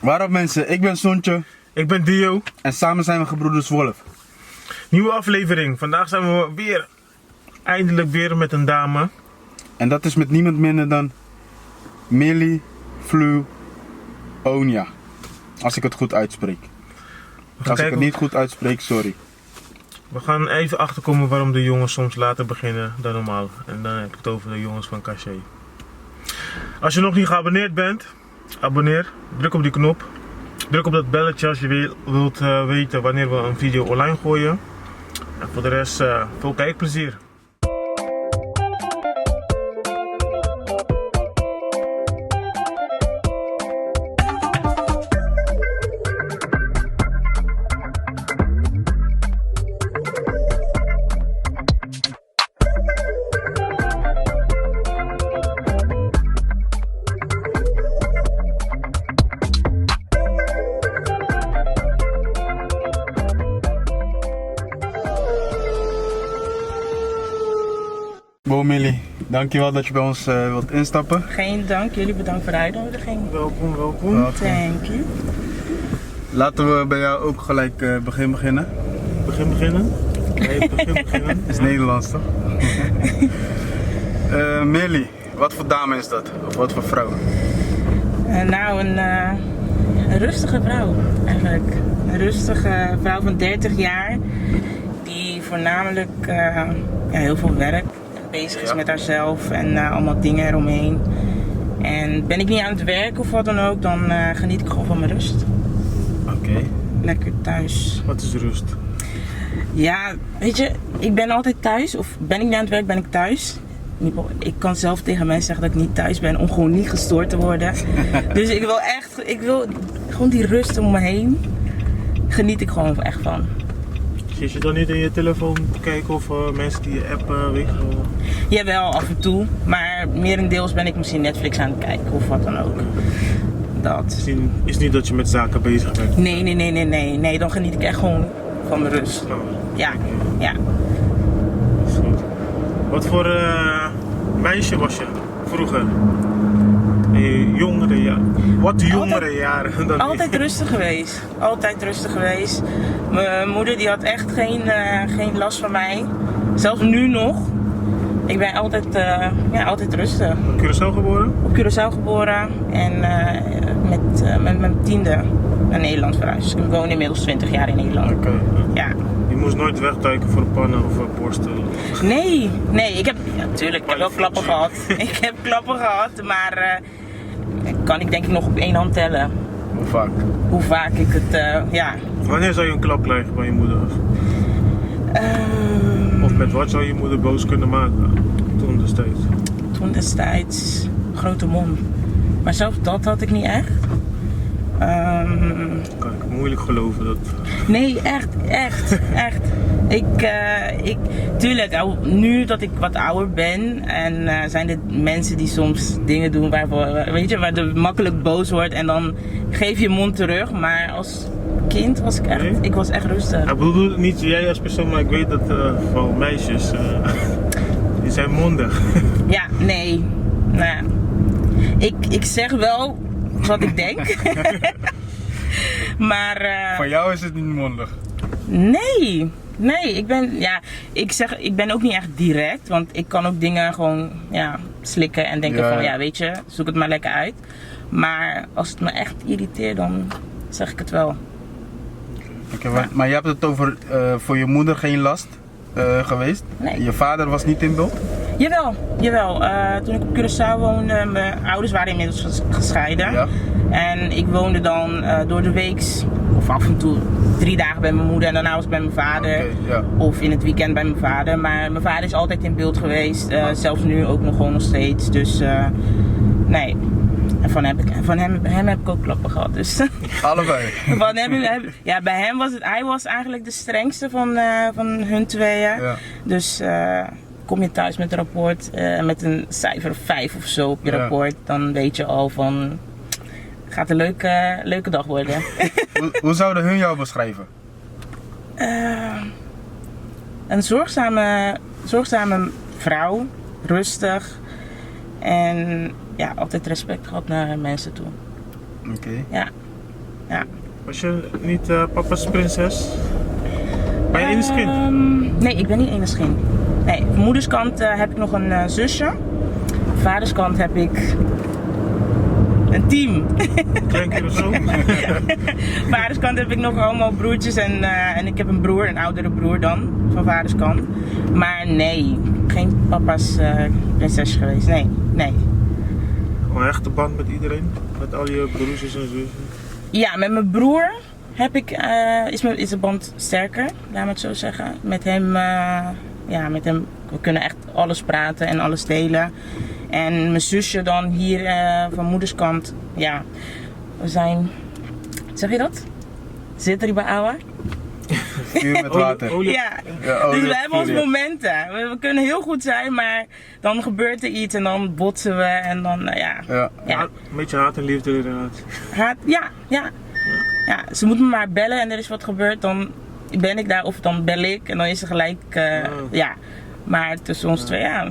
Waarop mensen, ik ben Sontje. Ik ben Dio. En samen zijn we gebroeders Wolf. Nieuwe aflevering. Vandaag zijn we eindelijk weer met een dame. En dat is met niemand minder dan Millie Flu Onia. Als ik het goed uitspreek. Als ik het niet goed uitspreek, sorry. We gaan even achterkomen waarom de jongens soms later beginnen dan normaal. En dan heb ik het over de jongens van Cachet. Als je nog niet geabonneerd bent, abonneer. Druk op die knop. Druk op dat belletje als je wilt weten wanneer we een video online gooien. En voor de rest, veel kijkplezier. Bo Millie, dankjewel dat je bij ons wilt instappen. Geen dank, jullie bedankt voor de uitnodiging. Welkom, welkom. Welkom. Thank you. Laten we bij jou ook gelijk beginnen. Beginnen? Nee, beginnen. Is Nederlands toch? Millie, wat voor dame is dat? Of wat voor vrouw? Een rustige vrouw eigenlijk. Een rustige vrouw van 30 jaar die voornamelijk heel veel werkt. Bezig is met haarzelf en allemaal dingen eromheen. En ben ik niet aan het werk of wat dan ook, dan geniet ik gewoon van mijn rust. Oké. Lekker thuis. Wat is rust? Ja, weet je, ik ben altijd thuis. Of ben ik niet aan het werk, ben ik thuis. Ik kan zelf tegen mensen zeggen dat ik niet thuis ben om gewoon niet gestoord te worden. Dus ik wil gewoon die rust om me heen. Geniet ik gewoon echt van. Zit je dan niet in je telefoon te kijken of mensen die je appen, weet je wel? Jawel, af en toe. Maar merendeels ben ik misschien Netflix aan het kijken of wat dan ook. Dat. Is niet dat je met zaken bezig bent? Nee, dan geniet ik echt gewoon van mijn rust. Nou, Ja. is goed. Wat voor meisje was je vroeger? Jongere jaren. Wat jongere jaren dan Altijd rustig geweest. Altijd rustig geweest. Mijn moeder die had echt geen last van mij. Zelfs nu nog. Ik ben altijd rustig. Curaçao geboren? Op Curaçao geboren en met mijn 10e naar Nederland verhuisd. Dus ik woon inmiddels 20 jaar in Nederland. Oké. Ja. Je moest nooit wegduiken voor pannen of borsten? Nee, ik heb wel klappen gehad. Ik heb klappen gehad, maar kan ik denk ik nog op één hand tellen. Hoe vaak? Hoe vaak ik het, Wanneer zou je een klap krijgen van je moeder? Of met wat zou je moeder boos kunnen maken toen destijds? Toen destijds, grote mond. Maar zelfs dat had ik niet echt. Kan ik moeilijk geloven dat... Nee, echt. Tuurlijk, nu dat ik wat ouder ben en zijn er mensen die soms dingen doen waar je makkelijk boos wordt en dan geef je mond terug. Maar als kind was ik was echt rustig. Ik bedoel niet jij als persoon, maar ik weet dat vooral meisjes, die zijn mondig. Ja, nee. Nou ja. Ik zeg wel wat ik denk. Maar... Van jou is het niet mondig. Nee, ik ben ook niet echt direct, want ik kan ook dingen gewoon slikken en denken van weet je, zoek het maar lekker uit. Maar als het me echt irriteert, dan zeg ik het wel. Okay, maar je hebt het over voor je moeder geen last geweest? Nee. Je vader was niet in beeld? Jawel. Toen ik op Curaçao woonde, mijn ouders waren inmiddels gescheiden. Ja. En ik woonde dan door de week, of af en toe 3 dagen bij mijn moeder en daarna was ik bij mijn vader. Okay, ja. Of in het weekend bij mijn vader. Maar mijn vader is altijd in beeld geweest, zelfs nu ook nog steeds. Dus nee. En van hem heb ik ook klappen gehad. Dus. Allebei? Bij hem was hij was eigenlijk de strengste van hun tweeën. Ja. Dus kom je thuis met een rapport met een cijfer 5 of zo op je rapport, dan weet je al van, gaat een leuke dag worden. Hoe zouden hun jou beschrijven? Een zorgzame vrouw, rustig en ja, altijd respect gehad naar mensen toe. Oké. Ja. Ja. Was je niet papa's prinses? Ben je enig kind? Nee, ik ben niet enig kind. Nee, van moederskant heb ik nog een zusje. Vaderskant heb ik een team. Klein keer of zo? Vaderskant heb ik nog allemaal broertjes en ik heb een broer, een oudere broer dan, van vaderskant. Maar nee, geen papa's prinses geweest, nee. Een hechte band met iedereen? Met al je broertjes en zussen? Ja, met mijn broer heb ik, is de band sterker, laat me het zo zeggen. Met hem, we kunnen echt alles praten en alles delen. En mijn zusje dan hier van moederskant, ja, we zijn, zeg je dat? Zit er bij ouwe? Vuur met water. Ja, Ja, dus we hebben onze momenten. We kunnen heel goed zijn, maar dan gebeurt er iets en dan botsen we en dan, ja. Een beetje haat en liefde inderdaad. Ja, ze moet me maar bellen en er is wat gebeurd, dan ben ik daar of dan bel ik en dan is ze gelijk, ja. Maar tussen ons twee, ja.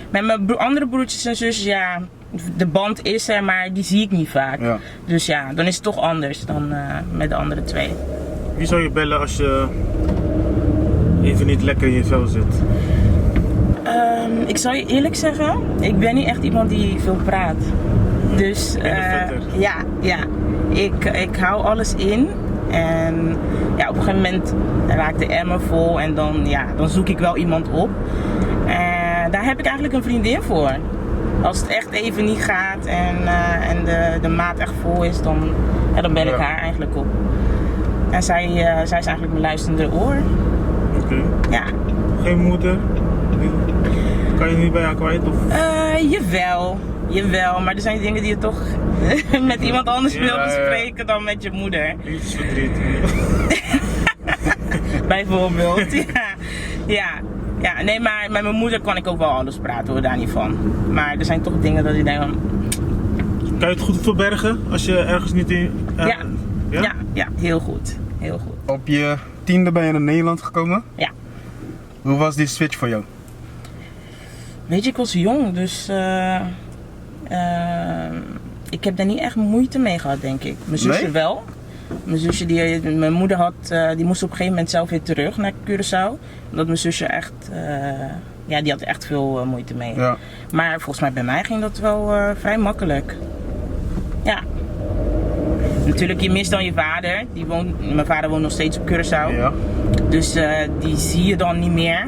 Met mijn andere broertjes en zusjes, ja, de band is er, maar die zie ik niet vaak. Ja. Dus ja, dan is het toch anders dan met de andere twee. Wie zou je bellen als je even niet lekker in je vel zit? Ik zal je eerlijk zeggen, ik ben niet echt iemand die veel praat. Dus ja, ik hou alles in. En ja, op een gegeven moment raakt de emmer vol en dan zoek ik wel iemand op. Daar heb ik eigenlijk een vriendin voor. Als het echt even niet gaat en de maat echt vol is, dan bel ik haar eigenlijk op. En zij is eigenlijk mijn luisterende oor. Oké. Ja. Geen moeder? Kan je niet bij haar kwijt? Of? Jawel, maar er zijn dingen die je toch met iemand anders wil bespreken dan met je moeder. Liefdesverdriet. Bijvoorbeeld, ja, nee, maar met mijn moeder kan ik ook wel alles praten hoor, daar niet van. Maar er zijn toch dingen dat ik denk van... Kan je het goed verbergen als je ergens niet in... Ja, heel goed. Op je 10e ben je naar Nederland gekomen. Ja. Hoe was die switch voor jou? Weet je, ik was jong, dus ik heb daar niet echt moeite mee gehad, denk ik. Mijn zusje wel. Mijn zusje, mijn moeder had, die moest op een gegeven moment zelf weer terug naar Curaçao. Omdat mijn zusje echt, die had echt veel moeite mee. Ja. Maar volgens mij bij mij ging dat wel vrij makkelijk. Ja. Natuurlijk, je mist dan je vader. Mijn vader woont nog steeds op Curaçao. Ja. Dus die zie je dan niet meer.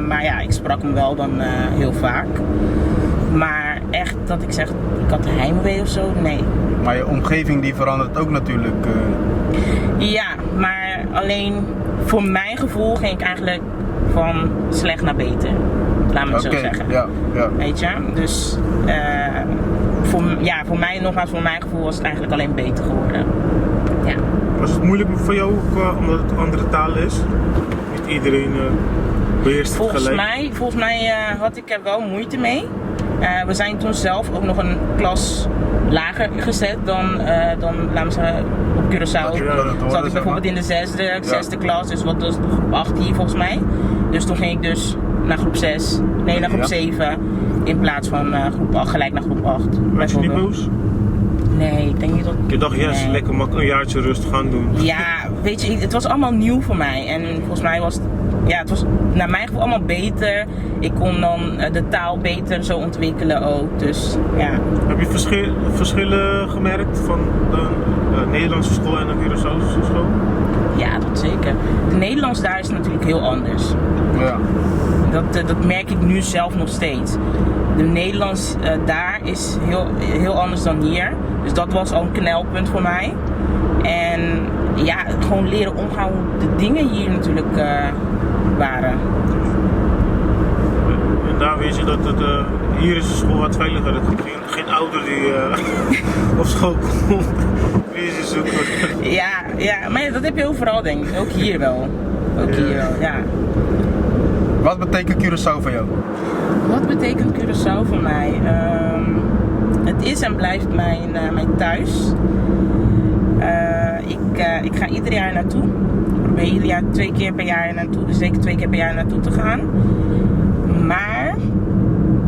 Maar ja, ik sprak hem wel dan heel vaak. Maar echt dat ik zeg, ik had heimwee of zo, nee. Maar je omgeving die verandert ook natuurlijk. Ja, maar alleen voor mijn gevoel ging ik eigenlijk van slecht naar beter. Laat me het zo zeggen. Ja. Weet je? Dus voor mij, nogmaals, voor mijn gevoel was het eigenlijk alleen beter geworden. Ja. Was het moeilijk voor jou omdat het een andere taal is? Niet iedereen beheerst het gelijk. Volgens mij had ik er wel moeite mee. We zijn toen zelf ook nog een klas lager gezet dan laten we zeggen, op Curaçao. Zat ik bijvoorbeeld in de zesde klas, dus wat was groep 8 hier volgens mij. Dus toen ging ik dus naar groep 7 in plaats van groep 8, gelijk naar groep 8. Was je niet boos? Nee, ik denk niet dat... Je dacht, yes, lekker een jaartje rust gaan doen. Ja, weet je, het was allemaal nieuw voor mij en volgens mij was het was naar mijn gevoel allemaal beter. Ik kon dan de taal beter zo ontwikkelen ook, dus ja. Heb je verschillen gemerkt van de Nederlandse school en de Curaçaose school? Ja, dat zeker. De Nederlands daar is natuurlijk heel anders. Ja. Dat merk ik nu zelf nog steeds. De Nederlands daar is heel anders dan hier. Dus dat was al een knelpunt voor mij. En ja, gewoon leren omgaan hoe de dingen hier natuurlijk waren. En daar weet je dat hier is de school wat veiliger. Er komt geen ouder die op school komt. Wie zoeken. Ja, maar dat heb je overal denk ik. Ook hier wel. Ja. Wat betekent Curaçao voor jou? Wat betekent Curaçao voor mij? Het is en blijft mijn thuis. Ik ga ieder jaar naartoe. Ik probeer ieder jaar 2 keer per jaar naartoe. Dus zeker 2 keer per jaar naartoe te gaan. Maar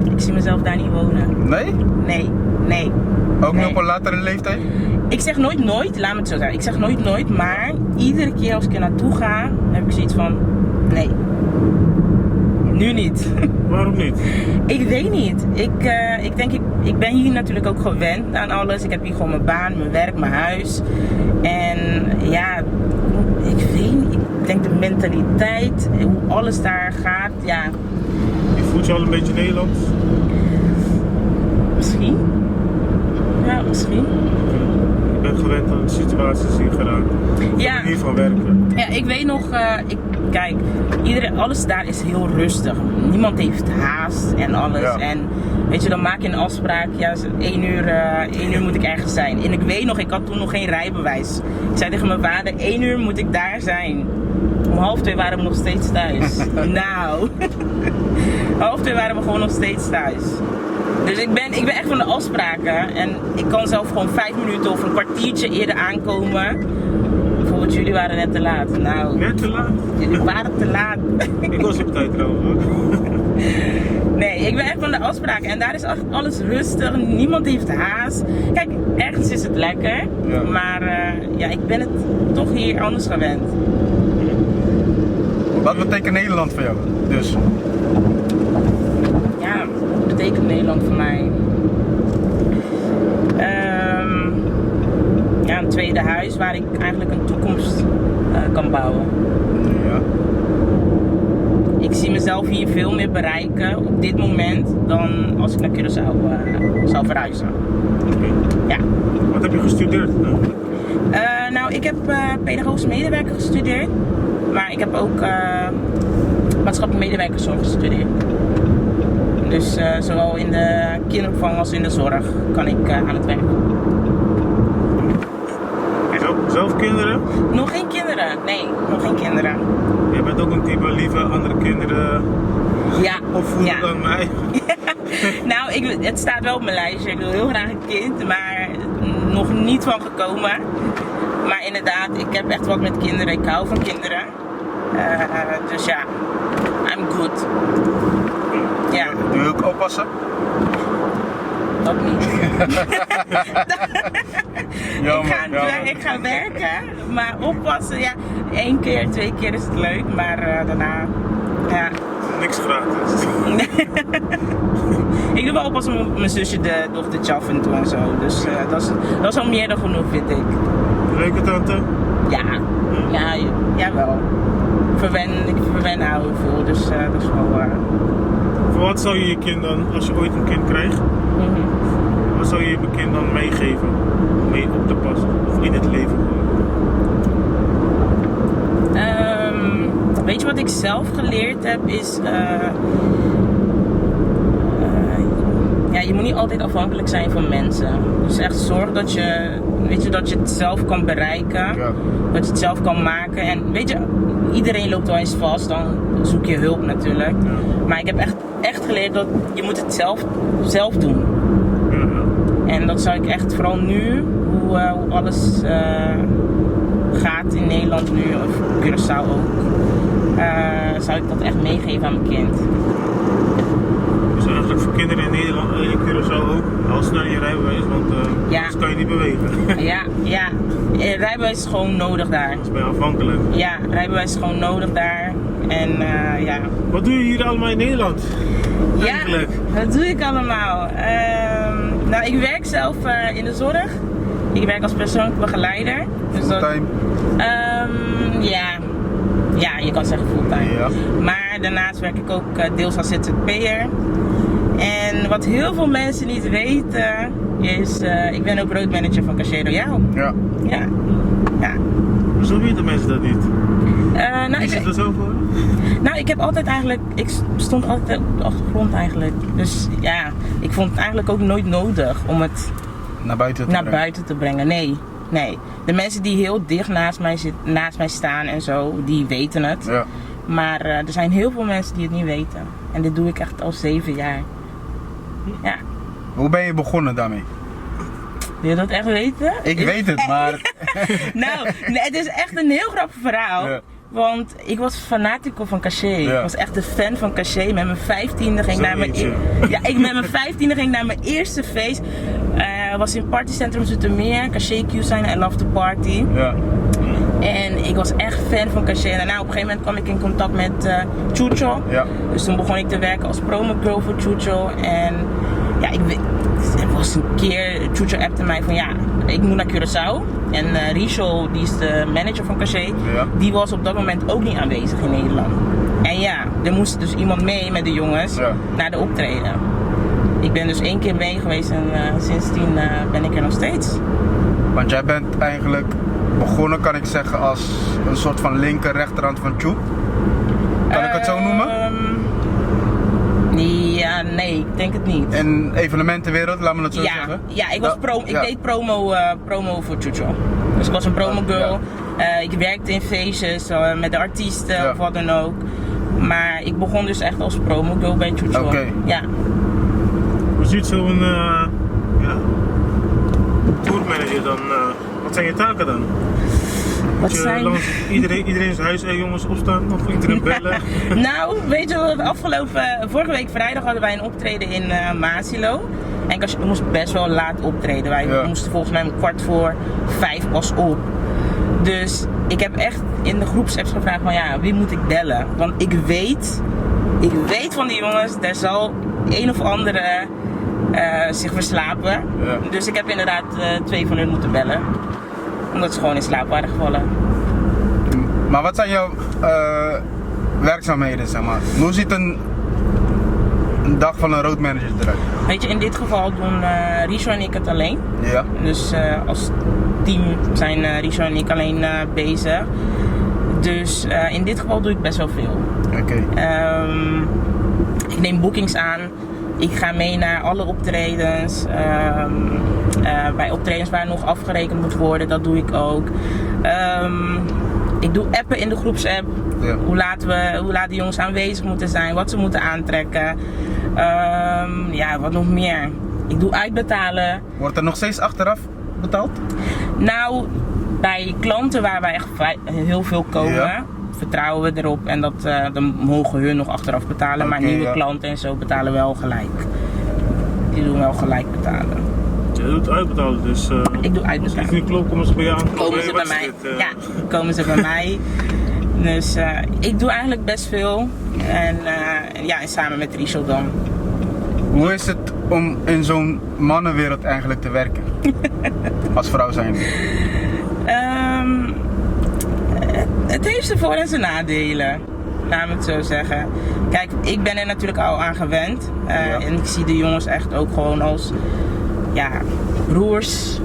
ik zie mezelf daar niet wonen. Nee? Nee. Ook nog op een latere leeftijd? Ik zeg nooit, laat me het zo zeggen. Ik zeg nooit, maar iedere keer als ik er naartoe ga, heb ik zoiets van, nee. Nu niet. Waarom niet? Ik weet niet. Ik ben hier natuurlijk ook gewend aan alles. Ik heb hier gewoon mijn baan, mijn werk, mijn huis. En ja, ik weet niet. Ik denk de mentaliteit, hoe alles daar gaat, ja. Je voelt je al een beetje Nederlands? Misschien. Ja, misschien. Ik ben gewend aan de situaties hier geraakt. Ja. Hier van werken. Ja, ik weet nog, kijk, alles daar is heel rustig. Niemand heeft haast en alles. Ja. En weet je, dan maak je een afspraak, ja, 1 uur moet ik ergens zijn. En ik weet nog, ik had toen nog geen rijbewijs. Ik zei tegen mijn vader, 1 uur moet ik daar zijn. Om 1:30 waren we nog steeds thuis. Nou, 1:30 waren we gewoon nog steeds thuis. Dus ik ben echt van de afspraken en ik kan zelf gewoon 5 minuten of een kwartiertje eerder aankomen. Bijvoorbeeld jullie waren net te laat. Nou, Net te laat? jullie waren te laat. Ik was op tijd trouwens hoor. Nee, ik ben echt van de afspraken en daar is echt alles rustig. Niemand heeft haast. Kijk, ergens is het lekker, Ja. maar ja, ik ben het toch hier anders gewend. Wat betekent Nederland voor jou? Dus. Ja, wat betekent Nederland voor mij? Ja, een tweede huis waar ik eigenlijk een toekomst kan bouwen. Ja. Ik zie mezelf hier veel meer bereiken op dit moment dan als ik naar Curaçao zou verhuizen. Oké. Ja. Wat heb je gestudeerd? Nou, ik heb pedagogisch medewerker gestudeerd, maar ik heb ook maatschappelijk medewerkerzorg gestudeerd. Dus zowel in de kinderopvang als in de zorg kan ik aan het werk. Zelf kinderen? Nog geen kinderen, nee, nog geen kinderen. Jij bent ook een type lieve andere kinderen Ja, opvoeden ja. dan mij. Nou, het staat wel op mijn lijstje. Ik wil heel graag een kind, maar nog niet van gekomen. Maar inderdaad, ik heb echt wat met kinderen. Ik hou van kinderen. Dus ja, I'm good. Ja, Doe je ook oppassen? dat niet. Jammer. Ik ga werken, maar oppassen, ja, 1 keer, 2 keer is het leuk, maar daarna, ja. Niks gratis. Ik doe wel oppassen op mijn zusje de dochtertje af en toe en zo, dus dat is al meer dan genoeg, vind ik. Leuke tante? Ja, jawel. Ik verwen haar heel veel, dus dat is wel... Voor wat zou je je kind dan, als je ooit een kind krijgt, wat zou je je kind dan meegeven? Om mee op te passen of in het leven? Weet je wat ik zelf geleerd heb is... ja, je moet niet altijd afhankelijk zijn van mensen. Dus echt zorg dat je, dat je het zelf kan bereiken. Ja. Dat je het zelf kan maken. En weet je, iedereen loopt wel eens vast, dan zoek je hulp natuurlijk. Ja. Maar ik heb echt geleerd dat je moet het zelf doen. En dat zou ik echt, vooral nu, hoe alles gaat in Nederland nu, of Curaçao ook, zou ik dat echt meegeven aan mijn kind. Dus eigenlijk voor kinderen in Nederland, in Curaçao ook, al snel je rijbewijs, want anders kan je niet bewegen. Ja. Rijbewijs is gewoon nodig daar. Dat is bij afhankelijk. Ja, rijbewijs is gewoon nodig daar. En ja. Wat doe je hier allemaal in Nederland? Eigenlijk? Ja, wat doe ik allemaal? Nou, ik werk zelf in de zorg. Ik werk als persoonlijk begeleider. Dus Fulltime? Ja, je kan zeggen fulltime. Ja. Maar daarnaast werk ik ook deels als ZZP'er. En wat heel veel mensen niet weten is, ik ben ook roadmanager van Cachet Royale. Ja. Ja. Zo weten mensen dat niet. Nou, Is het er zo voor? Nou, ik stond altijd op de achtergrond eigenlijk. Dus ja, ik vond het eigenlijk ook nooit nodig om het Naar buiten buiten te brengen. Nee. De mensen die heel dicht naast mij staan en zo, die weten het. Ja. Maar er zijn heel veel mensen die het niet weten. En dit doe ik echt al 7 jaar. Ja. Hoe ben je begonnen daarmee? Wil je dat echt weten? Ik weet het, maar... Nou, nee, het is echt een heel grappig verhaal. Ja. Want ik was fanatico van Cachet. Ja. Ik was echt een fan van Cachet. Met mijn 15e ging ik Zo naar mijn eentje. met mijn 15e ging ik naar mijn eerste feest. was in Partycentrum Zoetermeer, Caché Q-Sign, I Love the Party. Ja. En ik was echt fan van Caché. En daarna op een gegeven moment kwam ik in contact met Chucho. Ja. Dus toen begon ik te werken als promo girl voor Chucho. En ja, er was een keer, Chucho appte mij van ja, ik moet naar Curaçao. En Richo, die is de manager van Caché, Ja. die was op dat moment ook niet aanwezig in Nederland. En ja, er moest dus iemand mee met de jongens naar de optreden. Ik ben dus 1 keer mee geweest en sindsdien ben ik er nog steeds. Want jij bent eigenlijk begonnen, kan ik zeggen, als een soort van linker rechterhand van Chu. Kan ik het zo noemen? Ja, nee, ik denk het niet. In evenementenwereld, laat me het zo zeggen. Ja, ik deed promo voor Chucho. Dus ik was een promo girl. Ik werkte in feestjes met de artiesten of wat dan ook. Maar ik begon dus echt als promo girl bij Chucho. Oké. Ja. Hoe ziet zo'n tourmanager dan? Wat zijn je taken dan? Wat Moet je zijn... langs iedereen's huis, jongens, opstaan of iedereen bellen? Nou, weet je wat, vorige week vrijdag hadden wij een optreden in Maasilo. En we moesten best wel laat optreden. Wij moesten volgens mij om 4:15 pas op. Dus ik heb echt in de groepsapps gevraagd van ja, wie moet ik bellen? Want ik weet van die jongens, er zal een of andere zich verslapen. Ja. Dus ik heb inderdaad 2 van hun moeten bellen. Omdat ze gewoon in slaap waren gevallen. Maar wat zijn jouw werkzaamheden, zeg maar? Hoe ziet een dag van een roadmanager eruit? Weet je, in dit geval doen Richo en ik het alleen. Ja. Dus als team zijn Richo en ik alleen bezig. Dus in dit geval doe ik best wel veel. Oké. Ik neem bookings aan. Ik ga mee naar alle optredens. Bij optredens waar nog afgerekend moet worden, dat doe ik ook. Ik doe appen in de groepsapp. Ja. Hoe laat de jongens aanwezig moeten zijn, wat ze moeten aantrekken. Ja, wat nog meer. Ik doe uitbetalen. Wordt er nog steeds achteraf betaald? Nou, bij klanten waar wij echt heel veel komen, vertrouwen we erop en dan mogen hun nog achteraf betalen. Maar nieuwe klanten en zo betalen wel gelijk. Die doen wel gelijk betalen. Je doet uitbetalen, dus ik doe uitbetalen. Als het niet klopt, komen ze bij jou aan. Komen ze bij mij. Ja, komen ze bij mij. Dus ik doe eigenlijk best veel. En samen met Richo dan. Hoe is het om in zo'n mannenwereld eigenlijk te werken? Als vrouw zijn. Het heeft zijn voor- en zijn nadelen. Laat me het zo zeggen. Kijk, ik ben er natuurlijk al aan gewend. En ik zie de jongens echt ook gewoon als broers.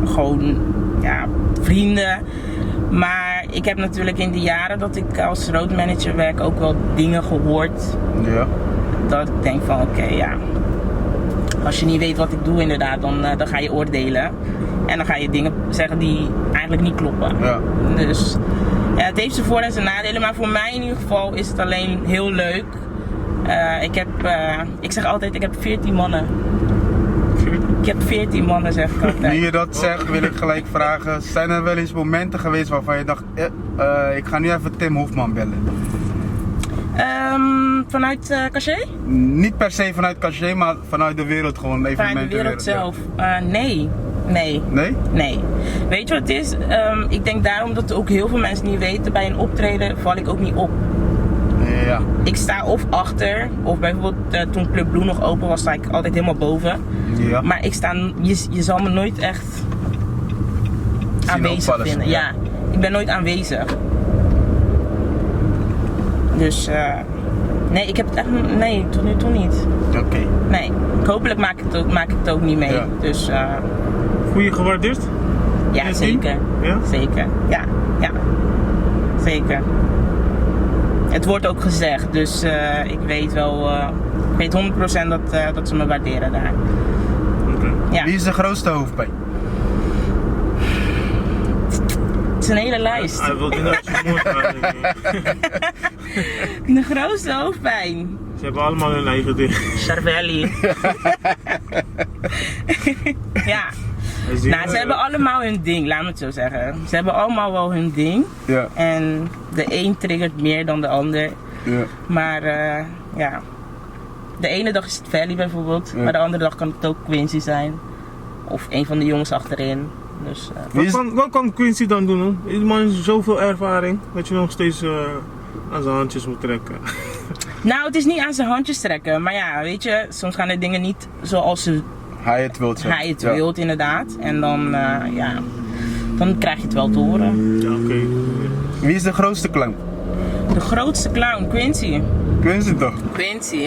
Gewoon vrienden. Maar ik heb natuurlijk in de jaren dat ik als roadmanager werk ook wel dingen gehoord. Ja. Dat ik denk van oké, als je niet weet wat ik doe inderdaad, dan ga je oordelen. En dan ga je dingen zeggen die eigenlijk niet kloppen. Ja. Dus het heeft zijn voor- en zijn nadelen. Maar voor mij in ieder geval is het alleen heel leuk. Ik zeg altijd, ik heb 14 mannen. Ik heb 14 mannen, zeg ik altijd. Nu je dat zegt, wil ik gelijk vragen. Zijn er wel eens momenten geweest waarvan je dacht, ik ga nu even Tim Hofman bellen? Vanuit Caché? Niet per se vanuit Caché, maar vanuit de wereld gewoon. Vanuit de wereld zelf? Nee. Nee? Nee. Weet je wat het is? Ik denk daarom dat ook heel veel mensen niet weten, bij een optreden val ik ook niet op. Ja. Ik sta of achter, of bijvoorbeeld toen Club Blue nog open was, sta ik altijd helemaal boven. Ja. Maar je zal me nooit echt aanwezig vinden. Ja, ik ben nooit aanwezig. Dus nee, ik heb het echt, nee, tot nu toe niet. Oké. Nee, hopelijk maak ik het ook niet mee. Ja. Dus Voel je gewaardeerd? ja, zeker. Ja? Zeker. Ja, zeker. Het wordt ook gezegd, dus ik weet wel, ik weet 100% dat ze me waarderen daar. Oké. Ja. Wie is de grootste hoofdpijn? Het is een hele lijst. Hij wil niet dat je moord gaat. De grootste hoofdpijn. Ze hebben allemaal hun eigen ding. Cervelli. Ja. Nou, ze hebben allemaal hun ding, laat me het zo zeggen. Ze hebben allemaal wel hun ding. Ja. En de een triggert meer dan de ander. Ja. Maar de ene dag is het Valley bijvoorbeeld. Maar de andere dag kan het ook Quincy zijn. Of een van de jongens achterin. Dus, Wat kan Quincy dan doen? Hoor? Die man heeft zoveel ervaring dat je nog steeds aan zijn handjes moet trekken. Nou, het is niet aan zijn handjes trekken. Maar ja, weet je, soms gaan de dingen niet zoals Hij het wilt. hij het wilt inderdaad. En dan, dan krijg je het wel te horen. Ja, oké. Wie is de grootste clown? De grootste clown, Quincy. Quincy toch? Quincy,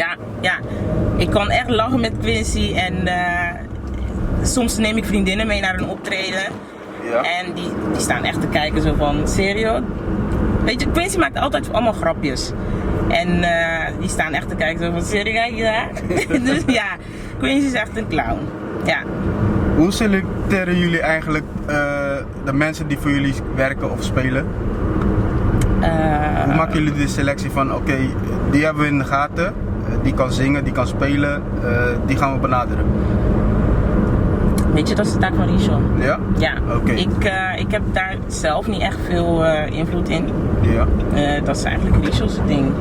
ja. Ik kan echt lachen met Quincy en soms neem ik vriendinnen mee naar een optreden. Ja. En die staan echt te kijken zo van, serio? Weet je, Quincy maakt altijd allemaal grapjes. En die staan echt te kijken zo van, serio, kijk je daar? Dus ja, Quincy is echt een clown. Ja. Hoe selecteren jullie eigenlijk de mensen die voor jullie werken of spelen? Hoe maken jullie de selectie van, oké, die hebben we in de gaten, die kan zingen, die kan spelen, die gaan we benaderen? Weet je, dat is de taak van Richel. Ja? Ja, Oké. ik heb daar zelf niet echt veel invloed in. Ja. Dat is eigenlijk Richel's ding.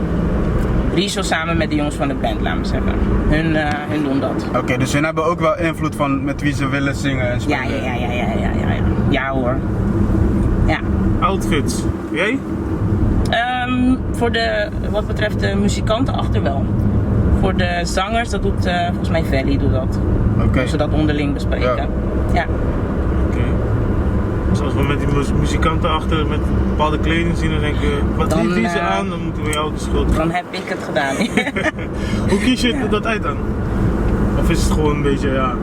Richel samen met de jongens van de band, laat me zeggen. Hun doen dat. Oké, dus hun hebben ook wel invloed van met wie ze willen zingen en spelen? Ja. Ja hoor. Ja. Outfits. Jij? Voor wat betreft de muzikanten achter wel. Voor de zangers, dat doet volgens mij Valley doet dat. Oké. Als ze dat onderling bespreken. Ja. Oké. Dus als we met die muzikanten achter met bepaalde kleding zien, dan denk je, wat Dan, heeft ze aan? Dan moeten we jou de schuld geven. Dan heb ik het gedaan. Hoe kies je dat uit dan? Of is het gewoon een beetje, ja,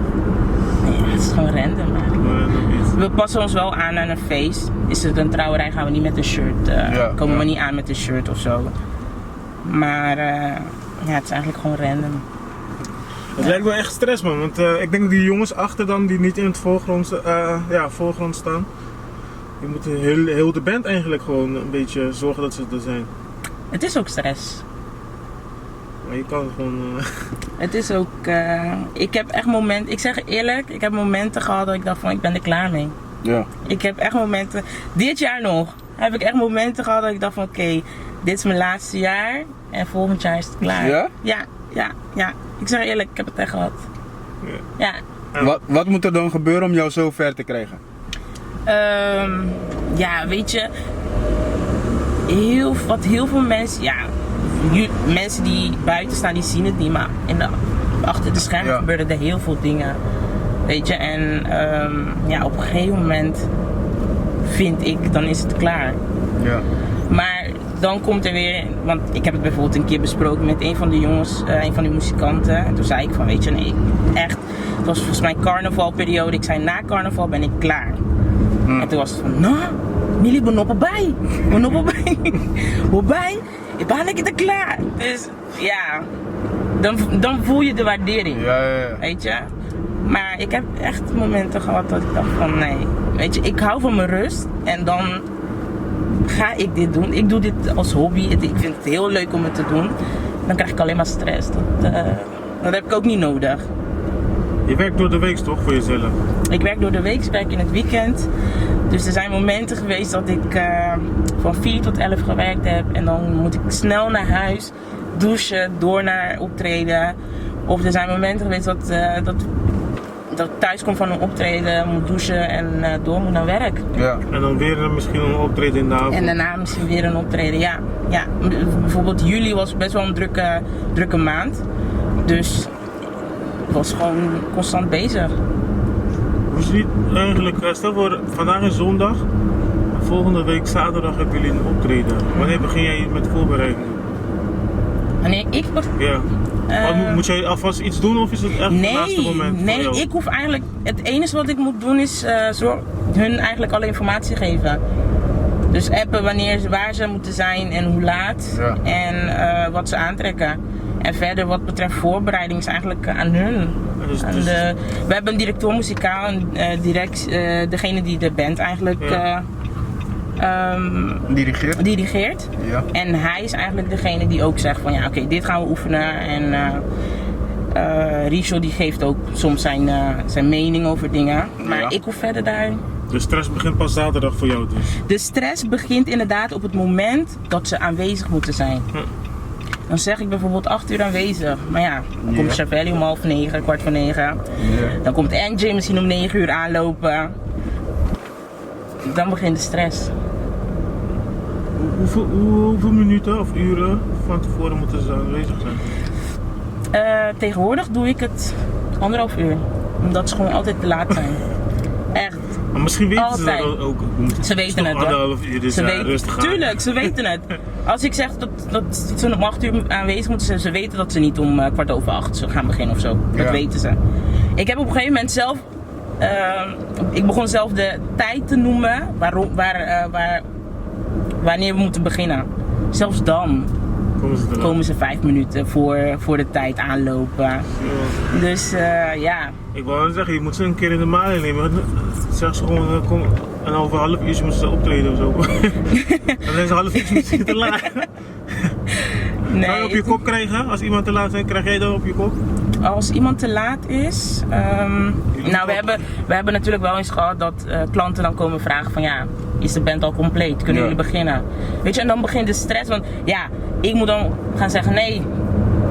Het is gewoon random eigenlijk. nog iets? We passen ons wel aan een feest. Is het een trouwerij, gaan we niet met een shirt. Komen we niet aan met een shirt of zo. Maar het is eigenlijk gewoon random. Het lijkt me echt stress, man, want ik denk die jongens achter dan die niet in het voorgrond staan, die moeten heel de band eigenlijk gewoon een beetje zorgen dat ze er zijn. Het is ook stress. Maar je kan gewoon... Het is ook, ik heb echt momenten, ik zeg eerlijk, ik heb momenten gehad dat ik dacht van ik ben er klaar mee. Ja. Ik heb echt momenten, dit jaar nog, heb ik echt momenten gehad dat ik dacht van oké, dit is mijn laatste jaar en volgend jaar is het klaar. Ja? Ja. Ik zeg eerlijk, ik heb het echt gehad. Ja. Wat moet er dan gebeuren om jou zo ver te krijgen? Ja, weet je, heel veel mensen, mensen die buiten staan, die zien het niet, maar achter de schermen gebeuren er heel veel dingen. Weet je, en op een gegeven moment vind ik, dan is het klaar. Ja. Maar dan komt er weer, want ik heb het bijvoorbeeld een keer besproken met een van de jongens, een van die muzikanten. En toen zei ik van, weet je, nee, echt, het was volgens mij carnavalperiode. Ik zei, na carnaval ben ik klaar. En toen was het van, nou, Millie, ben op bij. Ik ben lekker klaar. Dus ja, dan voel je de waardering. Ja. Weet je? Maar ik heb echt momenten gehad dat ik dacht van, nee, weet je, ik hou van mijn rust en dan ga ik dit doen. Ik doe dit als hobby. Ik vind het heel leuk om het te doen. Dan krijg ik alleen maar stress. Dat heb ik ook niet nodig. Je werkt door de week toch voor jezelf? Ik werk door de week, ik werk in het weekend. Dus er zijn momenten geweest dat ik van 4 tot 11 gewerkt heb. En dan moet ik snel naar huis, douchen, door naar optreden. Of er zijn momenten geweest dat ik thuis kom van een optreden, moet douchen en door moet naar werk. Ja. En dan weer misschien een optreden in de avond. En daarna misschien weer een optreden, ja. Bijvoorbeeld juli was best wel een drukke maand. Dus ik was gewoon constant bezig. Hoe ziet eigenlijk, stel voor vandaag is zondag, volgende week zaterdag hebben jullie een optreden. Wanneer begin jij met voorbereidingen? Wanneer ik Ja. Moet jij alvast iets doen of is het echt het laatste moment? Nee, ik hoef eigenlijk, het enige wat ik moet doen is hun eigenlijk alle informatie geven. Dus appen waar ze moeten zijn en hoe laat en wat ze aantrekken. En verder wat betreft voorbereiding is eigenlijk aan hun. We hebben een directeur muzikaal en degene die de band eigenlijk dirigeert. Ja. En hij is eigenlijk degene die ook zegt van ja oké, dit gaan we oefenen. En Richel die geeft ook soms zijn mening over dingen. Maar ik hoef verder daar... De stress begint pas zaterdag voor jou dus? De stress begint inderdaad op het moment dat ze aanwezig moeten zijn. dan zeg ik bijvoorbeeld 8 uur aanwezig. Maar ja, dan komt Chavelli om 8:30, 8:45. Dan komt NJ misschien om 9 uur aanlopen. Dan begint de stress. Hoeveel minuten of uren van tevoren moeten ze aanwezig zijn? Tegenwoordig doe ik het 1,5 uur. Omdat ze gewoon altijd te laat zijn. Echt. Maar misschien weten Altijd. ze dat ook. Ze weten het hoor. 1,5 uur, dus Ze ja, weten, rustig aan. tuurlijk, ze weten het. Als ik zeg dat ze om 8 uur aanwezig moeten zijn, ze weten dat ze niet om 7:15 gaan beginnen of zo. Dat weten ze. Ik heb op een gegeven moment zelf, ik begon zelf de tijd te noemen wanneer we moeten beginnen. Zelfs dan komen ze 5 minuten voor de tijd aanlopen. Ja. Dus ja. Ik wou wel zeggen, je moet ze een keer in de maling nemen. Zeg ze gewoon, kom, en over een half uurtje moeten ze optreden of zo. Dan zijn ze een half uurtje misschien te laat. Nee, Kan je op je kop krijgen? Als iemand te laat is, krijg jij dat op je kop? als iemand te laat is, nou we hebben natuurlijk wel eens gehad dat klanten dan komen vragen van ja, is de band al compleet? Kunnen jullie beginnen? Weet je, en dan begint de stress, want ja, ik moet dan gaan zeggen nee,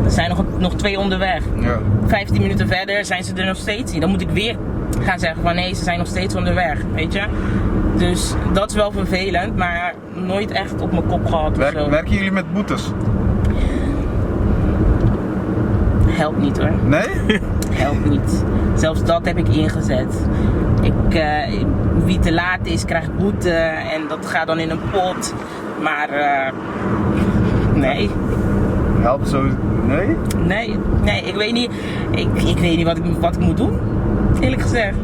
er zijn nog 2 onderweg. Ja. 15 minuten verder zijn ze er nog steeds niet. Dan moet ik weer gaan zeggen van nee, ze zijn nog steeds onderweg, weet je. Dus dat is wel vervelend, maar nooit echt op mijn kop gehad of zo. Werken jullie met boetes? Helpt niet hoor. Nee? Helpt niet. Zelfs dat heb ik ingezet. Wie te laat is, krijgt boete en dat gaat dan in een pot. Maar nee. Helpt zo? Nee? Nee, ik weet niet. Ik weet niet wat ik moet doen. Eerlijk gezegd.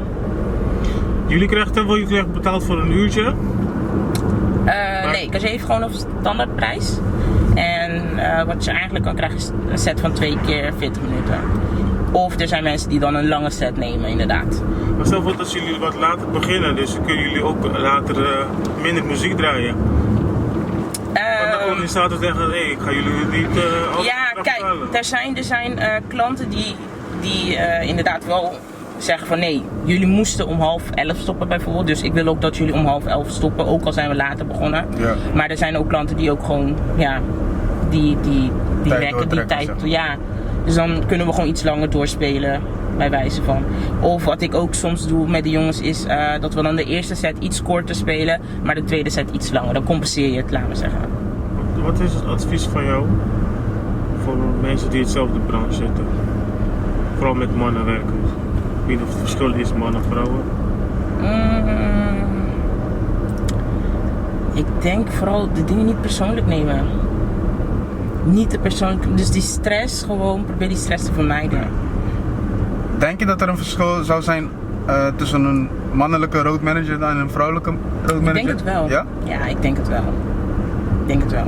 Jullie krijgen betaald voor een uurtje? Nee, Cachet heeft gewoon een standaardprijs. En wat je eigenlijk kan krijgen is een set van 2 keer 40 minuten. Of er zijn mensen die dan een lange set nemen, inderdaad. Maar stel voor dat jullie wat later beginnen, dus kunnen jullie ook later minder muziek draaien. Want de organisator zegt, hey, ik ga jullie niet ja, kijk, er zijn klanten die inderdaad wel zeggen van nee, jullie moesten om 10:30 stoppen bijvoorbeeld. Dus ik wil ook dat jullie om 10:30 stoppen, ook al zijn we later begonnen. Ja. Maar er zijn ook klanten die ook gewoon, ja, die rekken die tijd. Ja. Dus dan kunnen we gewoon iets langer doorspelen, bij wijze van. Of wat ik ook soms doe met de jongens is dat we dan de eerste set iets korter spelen, maar de tweede set iets langer. Dan compenseer je het, laten we zeggen. Wat is het advies van jou voor mensen die hetzelfde branche zitten? Vooral met mannen werken. Ik weet niet of het verschil is mannen-vrouwen. Ik denk vooral de dingen niet persoonlijk nemen. Niet te persoonlijk, dus die stress gewoon, probeer die stress te vermijden. Denk je dat er een verschil zou zijn tussen een mannelijke roadmanager en een vrouwelijke roadmanager? Ik denk het wel. Ja? Ja, ik denk het wel. Ik denk het wel.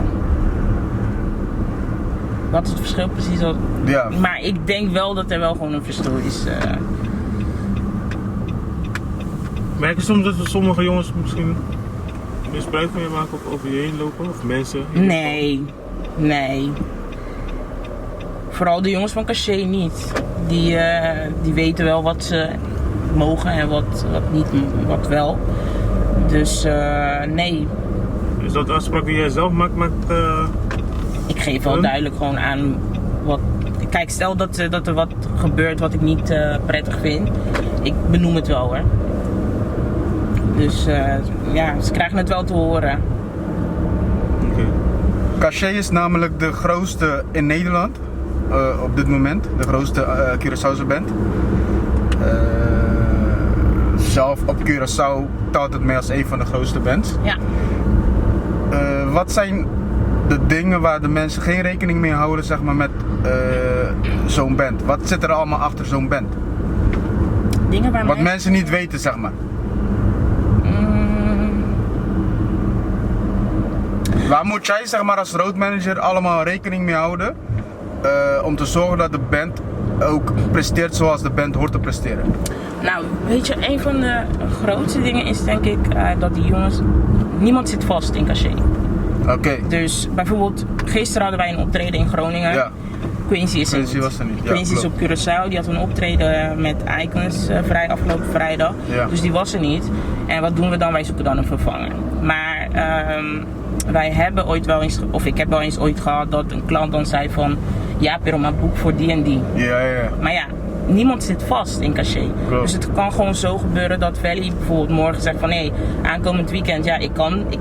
Wat is het verschil precies? Ja. Maar ik denk wel dat er wel gewoon een verschil is. Merk je soms dat sommige jongens misschien misbruik van je maken of over je heen lopen? Of mensen? Nee. Vooral de jongens van Cachet niet. Die weten wel wat ze mogen en wat niet, wat wel. Dus nee. Is dat afspraak die jij zelf maakt met... Ik geef wel duidelijk gewoon aan wat... Kijk, stel dat er wat gebeurt wat ik niet prettig vind. Ik benoem het wel hoor. Dus ja, ze krijgen het wel te horen. Oké. Cachet is namelijk de grootste in Nederland. Op dit moment. De grootste Curaçaose band. Zelf op Curaçao telt het mee als een van de grootste bands. Ja. Wat zijn de dingen waar de mensen geen rekening mee houden, zeg maar, met zo'n band? Wat zit er allemaal achter zo'n band? Dingen waar Wat mensen niet weten, zeg maar. Waar moet jij, zeg maar, als roadmanager allemaal rekening mee houden om te zorgen dat de band ook presteert zoals de band hoort te presteren? Nou, weet je, een van de grootste dingen is denk ik dat die jongens... Niemand zit vast in Cachet. Oké. Dus bijvoorbeeld, gisteren hadden wij een optreden in Groningen. Ja. Quincy is er Quincy niet. was er niet. Ja, Quincy is klopt. op Curaçao, die had een optreden met Icons afgelopen vrijdag. Ja. Dus die was er niet. En wat doen we dan? Wij zoeken dan een vervanger. Maar wij hebben ooit wel eens, of ik heb wel eens ooit gehad dat een klant dan zei van, ja Pero, maar boek voor die en die. Ja. Maar ja, niemand zit vast in Caché. Klopt. Dus het kan gewoon zo gebeuren dat Valley bijvoorbeeld morgen zegt van, hé, aankomend weekend, ja, ik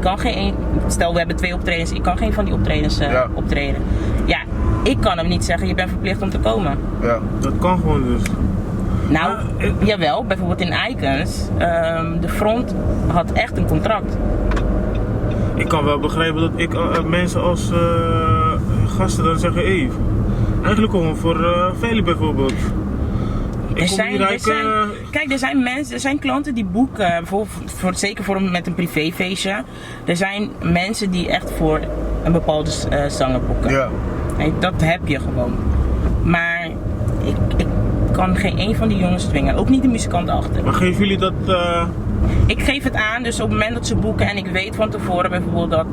kan geen, stel we hebben 2 optredens, ik kan geen van die optredens optreden. Ja, ik kan hem niet zeggen, je bent verplicht om te komen. Ja. Dat kan gewoon dus. Nou, jawel, bijvoorbeeld in Icons, de front had echt een contract. Ik kan wel begrijpen dat mensen als gasten dan zeggen, hé, eigenlijk komen we voor Valley bijvoorbeeld. Kijk, er zijn klanten die boeken, zeker met een privéfeestje. Er zijn mensen die echt voor een bepaalde zanger boeken. Ja. Nee, dat heb je gewoon. Maar ik kan geen een van die jongens dwingen, ook niet de muzikant achter. Maar geven jullie dat... Ik geef het aan, dus op het moment dat ze boeken en ik weet van tevoren bijvoorbeeld dat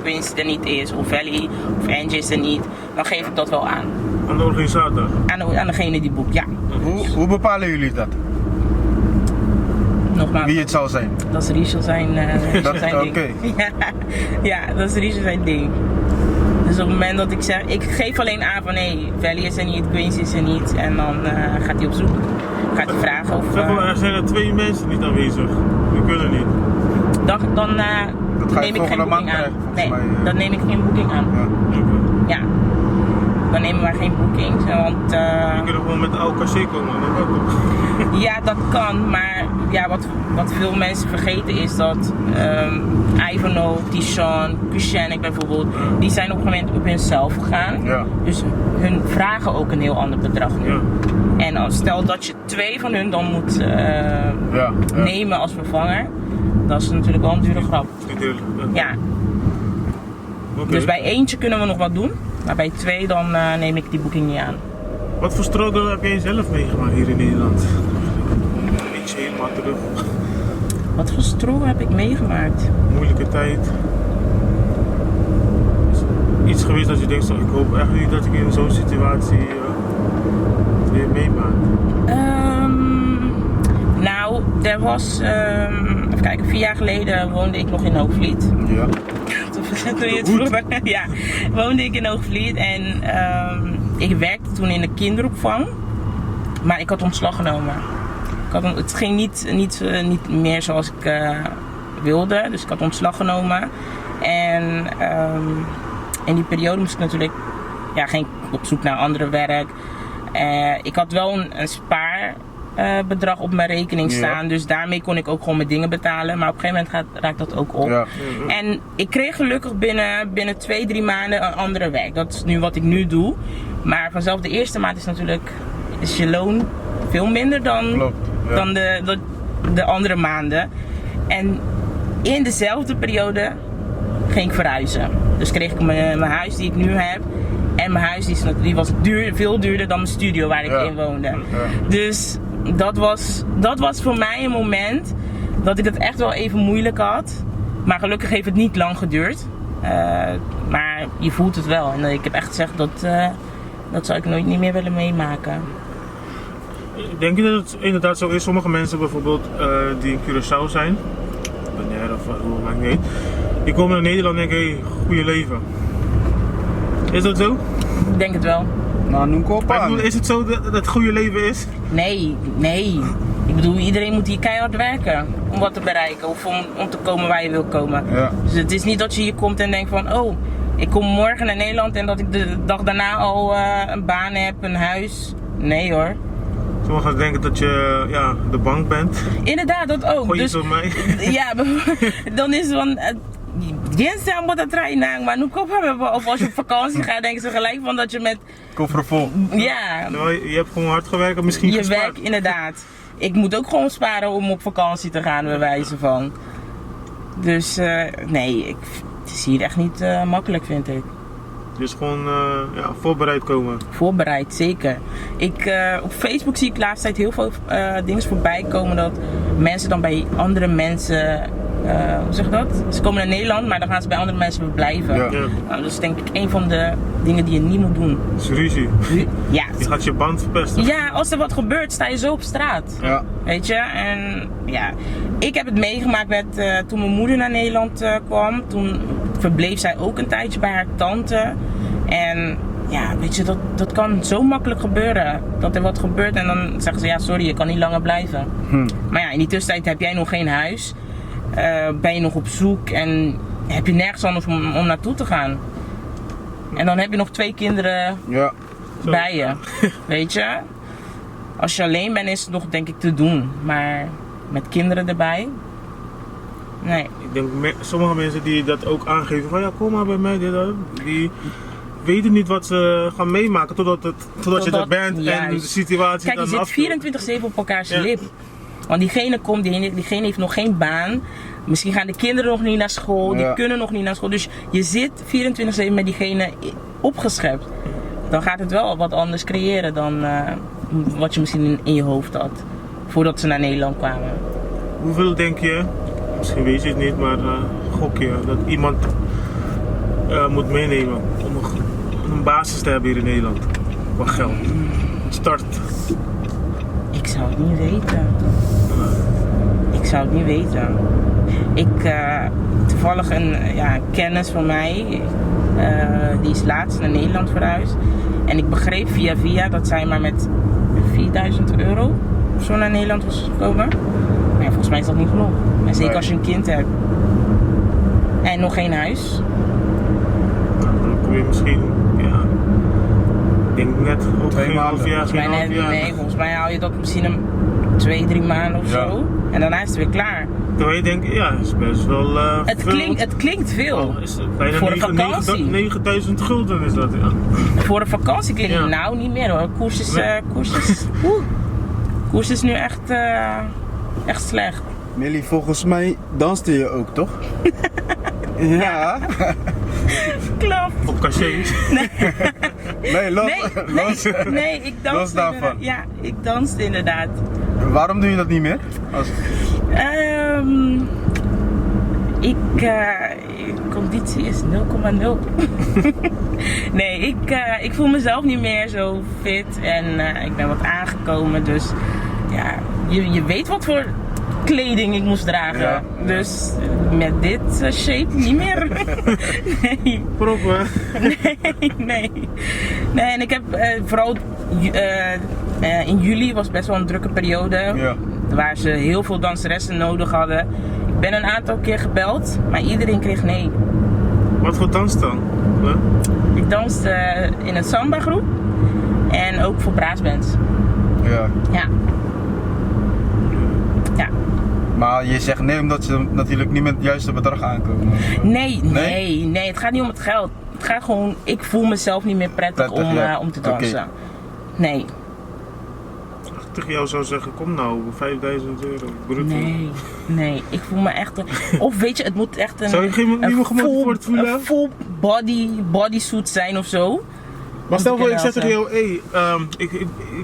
Quincy er niet is, of Valley, of Angie is er niet, dan geef ik dat wel aan. Aan de organisator? Aan degene die boekt, ja. Hoe bepalen jullie dat? Nogmaals. Wie het zal zijn? Dat is Richel zijn ding. Oké. Ja, dat is Richel zijn ding. Dus op het moment dat ik zeg, ik geef alleen aan van hé, Valley is er niet, Quincy is er niet, en dan gaat hij op zoek. Gaat hij vragen of... Er zijn er 2 mensen niet aanwezig. Die kunnen niet. Dan neem ik geen boeking aan. Nee, dan neem ik geen boeking aan. Ja. Dan nemen we geen boekings, want... We kunnen gewoon met de oude cassé komen, dat kan toch? Ja, dat kan, maar ja, wat veel mensen vergeten is dat Ivano, Tishon, Kushanik bijvoorbeeld, die zijn op een gegeven moment op hunzelf gegaan. Ja. Dus hun vragen ook een heel ander bedrag nu. Ja. En als stel dat je 2 van hun dan moet nemen als vervanger, dat is natuurlijk wel een dure grap. Ja. Okay. Dus bij eentje kunnen we nog wat doen, maar bij 2 dan neem ik die boeking niet aan. Wat voor struggle heb jij zelf meegemaakt hier in Nederland? Iets helemaal terug. Wat voor struggle heb ik meegemaakt? Moeilijke tijd. Iets geweest dat je denkt, zo, ik hoop echt niet dat ik in zo'n situatie weer meemaak. Nou, er was, even kijken, 4 jaar geleden woonde ik nog in Hoogvliet. Ja. Toen je het vroeg, ja, woonde ik in Hoogvliet en ik werkte toen in de kinderopvang, maar ik had ontslag genomen. Het ging niet meer zoals ik wilde, dus ik had ontslag genomen. En in die periode moest ik natuurlijk geen op zoek naar andere werk. Ik had wel een spaarbedrag op mijn rekening staan, dus daarmee kon ik ook gewoon mijn dingen betalen. Maar op een gegeven moment raakt dat ook op. Ja. En ik kreeg gelukkig binnen 2-3 maanden een andere werk. Dat is nu wat ik nu doe. Maar vanzelf de eerste maand is je loon veel minder dan de andere maanden. En in dezelfde periode ging ik verhuizen. Dus kreeg ik mijn huis die ik nu heb. En mijn huis die was veel duurder dan mijn studio waar ik in woonde. Ja. Dus dat was voor mij een moment dat ik het echt wel even moeilijk had. Maar gelukkig heeft het niet lang geduurd. Maar je voelt het wel. En ik heb echt gezegd dat zou ik nooit niet meer willen meemaken. Denk je dat het inderdaad zo is? Sommige mensen bijvoorbeeld die in Curaçao zijn, Bonaire of hoe maakt niet, die komen naar Nederland en denken, hey, goede leven. Is dat zo? Ik denk het wel. Nou, noem ik op aan. Is het zo dat het goede leven is? Nee. Ik bedoel, iedereen moet hier keihard werken om wat te bereiken of om te komen waar je wil komen. Ja. Dus het is niet dat je hier komt en denkt van, oh, ik kom morgen naar Nederland en dat ik de dag daarna al een baan heb, een huis. Nee hoor. Sommigen denken dat je de bank bent. Inderdaad, dat ook. Gooi je dus, het op mij? Ja, dan is het van... Jensen moet dat trainen, maar nu kom je of als je op vakantie gaat, denken ze gelijk van dat je met... Koffer vol. Ja. Je hebt gewoon hard gewerkt en misschien gespaard. Je werk, inderdaad. Ik moet ook gewoon sparen om op vakantie te gaan, bij wijze van. Dus nee, het is hier echt niet makkelijk, vind ik. Dus gewoon voorbereid komen. Voorbereid, zeker. Op Facebook zie ik de laatste tijd heel veel dingen voorbij komen dat mensen dan bij andere mensen hoe zeg je dat? Ze komen naar Nederland, maar dan gaan ze bij andere mensen verblijven. Ja. Ja. Nou, dat is denk ik een van de dingen die je niet moet doen. Dat is ruzie. Ja. Je gaat je band verpesten. Ja, als er wat gebeurt, sta je zo op straat. Ja. Weet je? En ja, ik heb het meegemaakt met toen mijn moeder naar Nederland kwam. Toen verbleef zij ook een tijdje bij haar tante. En ja, weet je, dat kan zo makkelijk gebeuren. Dat er wat gebeurt en dan zeggen ze, ja sorry, je kan niet langer blijven. Maar ja, in die tussentijd heb jij nog geen huis. Ben je nog op zoek en heb je nergens anders om naartoe te gaan. En dan heb je nog 2 kinderen Ja. bij je, weet je. Als je alleen bent is het nog denk ik te doen, maar met kinderen erbij, nee. Ik denk sommige mensen die dat ook aangeven van ja, kom maar bij mij, dit, dat, die weten niet wat ze gaan meemaken totdat je er bent en juist. de situatie Kijk, dan je zit afloopt. 24/7 op elkaars Ja. lip. Want diegene komt, diegene heeft nog geen baan. Misschien gaan de kinderen nog niet naar school, die Ja. kunnen nog niet naar school. Dus je zit 24/7 met diegene opgeschept. Dan gaat het wel wat anders creëren dan wat je misschien in je hoofd had. Voordat ze naar Nederland kwamen. Hoeveel denk je, misschien weet je het niet, maar gok je dat iemand moet meenemen om een basis te hebben hier in Nederland? Qua geld. Start. Ik zou het niet weten. Ik zou het niet weten. Toevallig een kennis van mij, die is laatst naar Nederland verhuisd. En ik begreep via dat zij maar met 4.000 euro of zo naar Nederland was gekomen. Maar ja, volgens mij is dat niet genoeg. En zeker Nee. als je een kind hebt. En nog geen huis. Dan kun je misschien, ja, ik denk net ook 2 geen half maanden. jaar, geen half jaar. Nee, volgens mij haal je dat misschien een 2-3 maanden of Ja. zo. En daarna is het weer klaar. Terwijl je denkt, ja, is best wel Het klinkt veel. Oh, is het bijna Voor een vakantie. 9000 gulden is dat, ja. Voor een vakantie klinkt het Ja. nou niet meer hoor. Koers is nu echt slecht. Millie, volgens mij danste je ook, toch? Ja. Klopt. Op cachet. Nee, los. Nee, ik danste Los daarvan. inderdaad. Ja, ik danste inderdaad. Waarom doe je dat niet meer? Conditie is 0,0. Nee, ik voel mezelf niet meer zo fit en ik ben wat aangekomen, dus ja, je weet wat voor kleding ik moest dragen. Ja. Dus met dit shape niet meer. Nee. Proppen. Nee, en ik heb vooral in juli was best wel een drukke periode. Ja. Waar ze heel veel danseressen nodig hadden. Ik ben een aantal keer gebeld, maar iedereen kreeg nee. Wat voor dans dan? Huh? Ik danste in een samba groep en ook voor braasbands. Ja. Ja. Ja. Maar je zegt nee omdat ze natuurlijk niet met het juiste bedrag aankomen. Nee, het gaat niet om het geld. Het gaat gewoon, ik voel mezelf niet meer prettig om te dansen. Oké. Nee. Als ik tegen jou zou zeggen, kom nou, 5000 euro bruto. Nee, ik voel me echt... Of weet je, het moet echt Zou je niet meer gemotiveerd voelen? een full bodysuit zijn of zo. Maar stel voor, ik zeg tegen jou,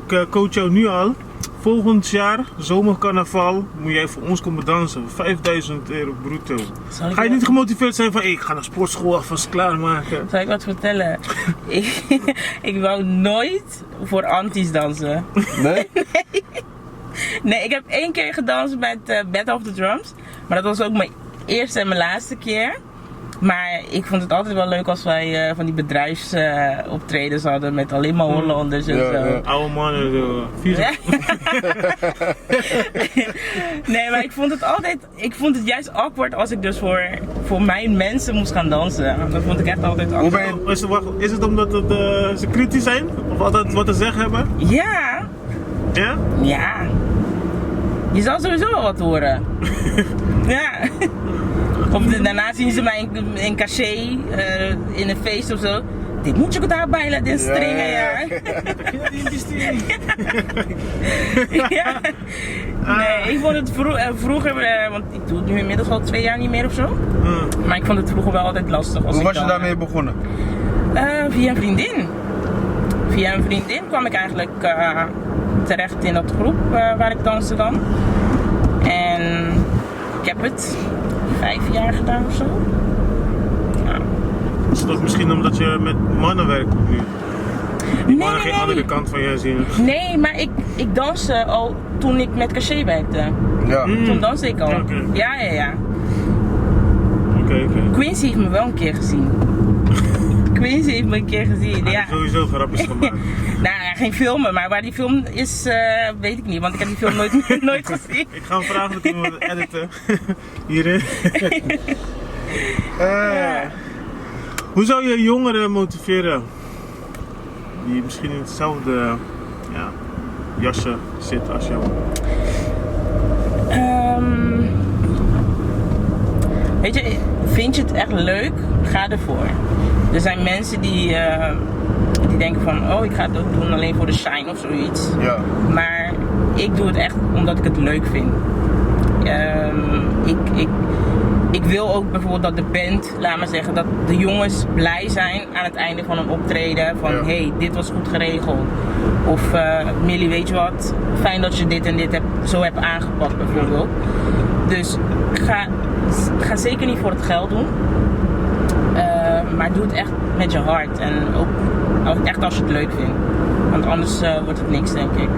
ik coach jou nu al. Volgend jaar, zomercarnaval, moet jij voor ons komen dansen. 5000 euro bruto. Ga je niet gemotiveerd zijn van, ik ga naar sportschool alvast klaarmaken? Zal ik wat vertellen? Ik wou nooit voor antis dansen. Nee? Nee, ik heb 1 keer gedanst met Battle of the Drums. Maar dat was ook mijn eerste en mijn laatste keer. Maar ik vond het altijd wel leuk als wij van die bedrijfsoptredens hadden met alleen maar Hollanders en Ja, zo. ja. Oude mannen, Nee, maar ik vond het juist awkward als ik dus voor mijn mensen moest gaan dansen. Dat vond ik echt altijd awkward. Hoe ben je... Is het omdat ze kritisch zijn? Of altijd wat te zeggen hebben? Ja, Ja? ja. Je zal sowieso wel wat horen. Ja. Of daarna zien ze mij in cachet, in een feest of zo. Dit moet je daar bijna in stringen, ja. Ja. Nee, ik vond het vroeger, want ik doe het nu inmiddels al 2 jaar niet meer of zo. Maar ik vond het vroeger wel altijd lastig. Hoe was je daarmee begonnen? Via een vriendin. Via een vriendin kwam ik eigenlijk terecht in dat groep waar ik danste dan. En ik heb het 5 jaar gedaan of zo. Ja. Is dat misschien omdat je met mannen werkt nu? Die mannen geen andere kant van je zien. Nee, maar ik danste al toen ik met Caché werkte. Ja. Toen danste ik al. Oké. Ja. Oké. Quincy heeft me wel een keer gezien. Quincy heeft me een keer gezien, Hij ja. heeft sowieso grapjes gemaakt. Nou ja, geen filmen, maar waar die film is, weet ik niet, want ik heb die film nooit gezien. Ik ga hem vragen of ik hem wil editen. Hierin. Hoe zou je jongeren motiveren die misschien in hetzelfde jasje zitten als jou? Weet je, vind je het echt leuk? Ga ervoor. Er zijn mensen die denken van, oh ik ga het ook doen alleen voor de shine of zoiets. Ja. Maar ik doe het echt omdat ik het leuk vind. Ik wil ook bijvoorbeeld dat de band, laat maar zeggen, dat de jongens blij zijn aan het einde van een optreden. Van hey, dit was goed geregeld. Of Millie, weet je wat, fijn dat je dit en dit zo hebt aangepakt bijvoorbeeld. Dus ga zeker niet voor het geld doen. Maar doe het echt met je hart en ook echt als je het leuk vindt. Want anders wordt het niks, denk ik.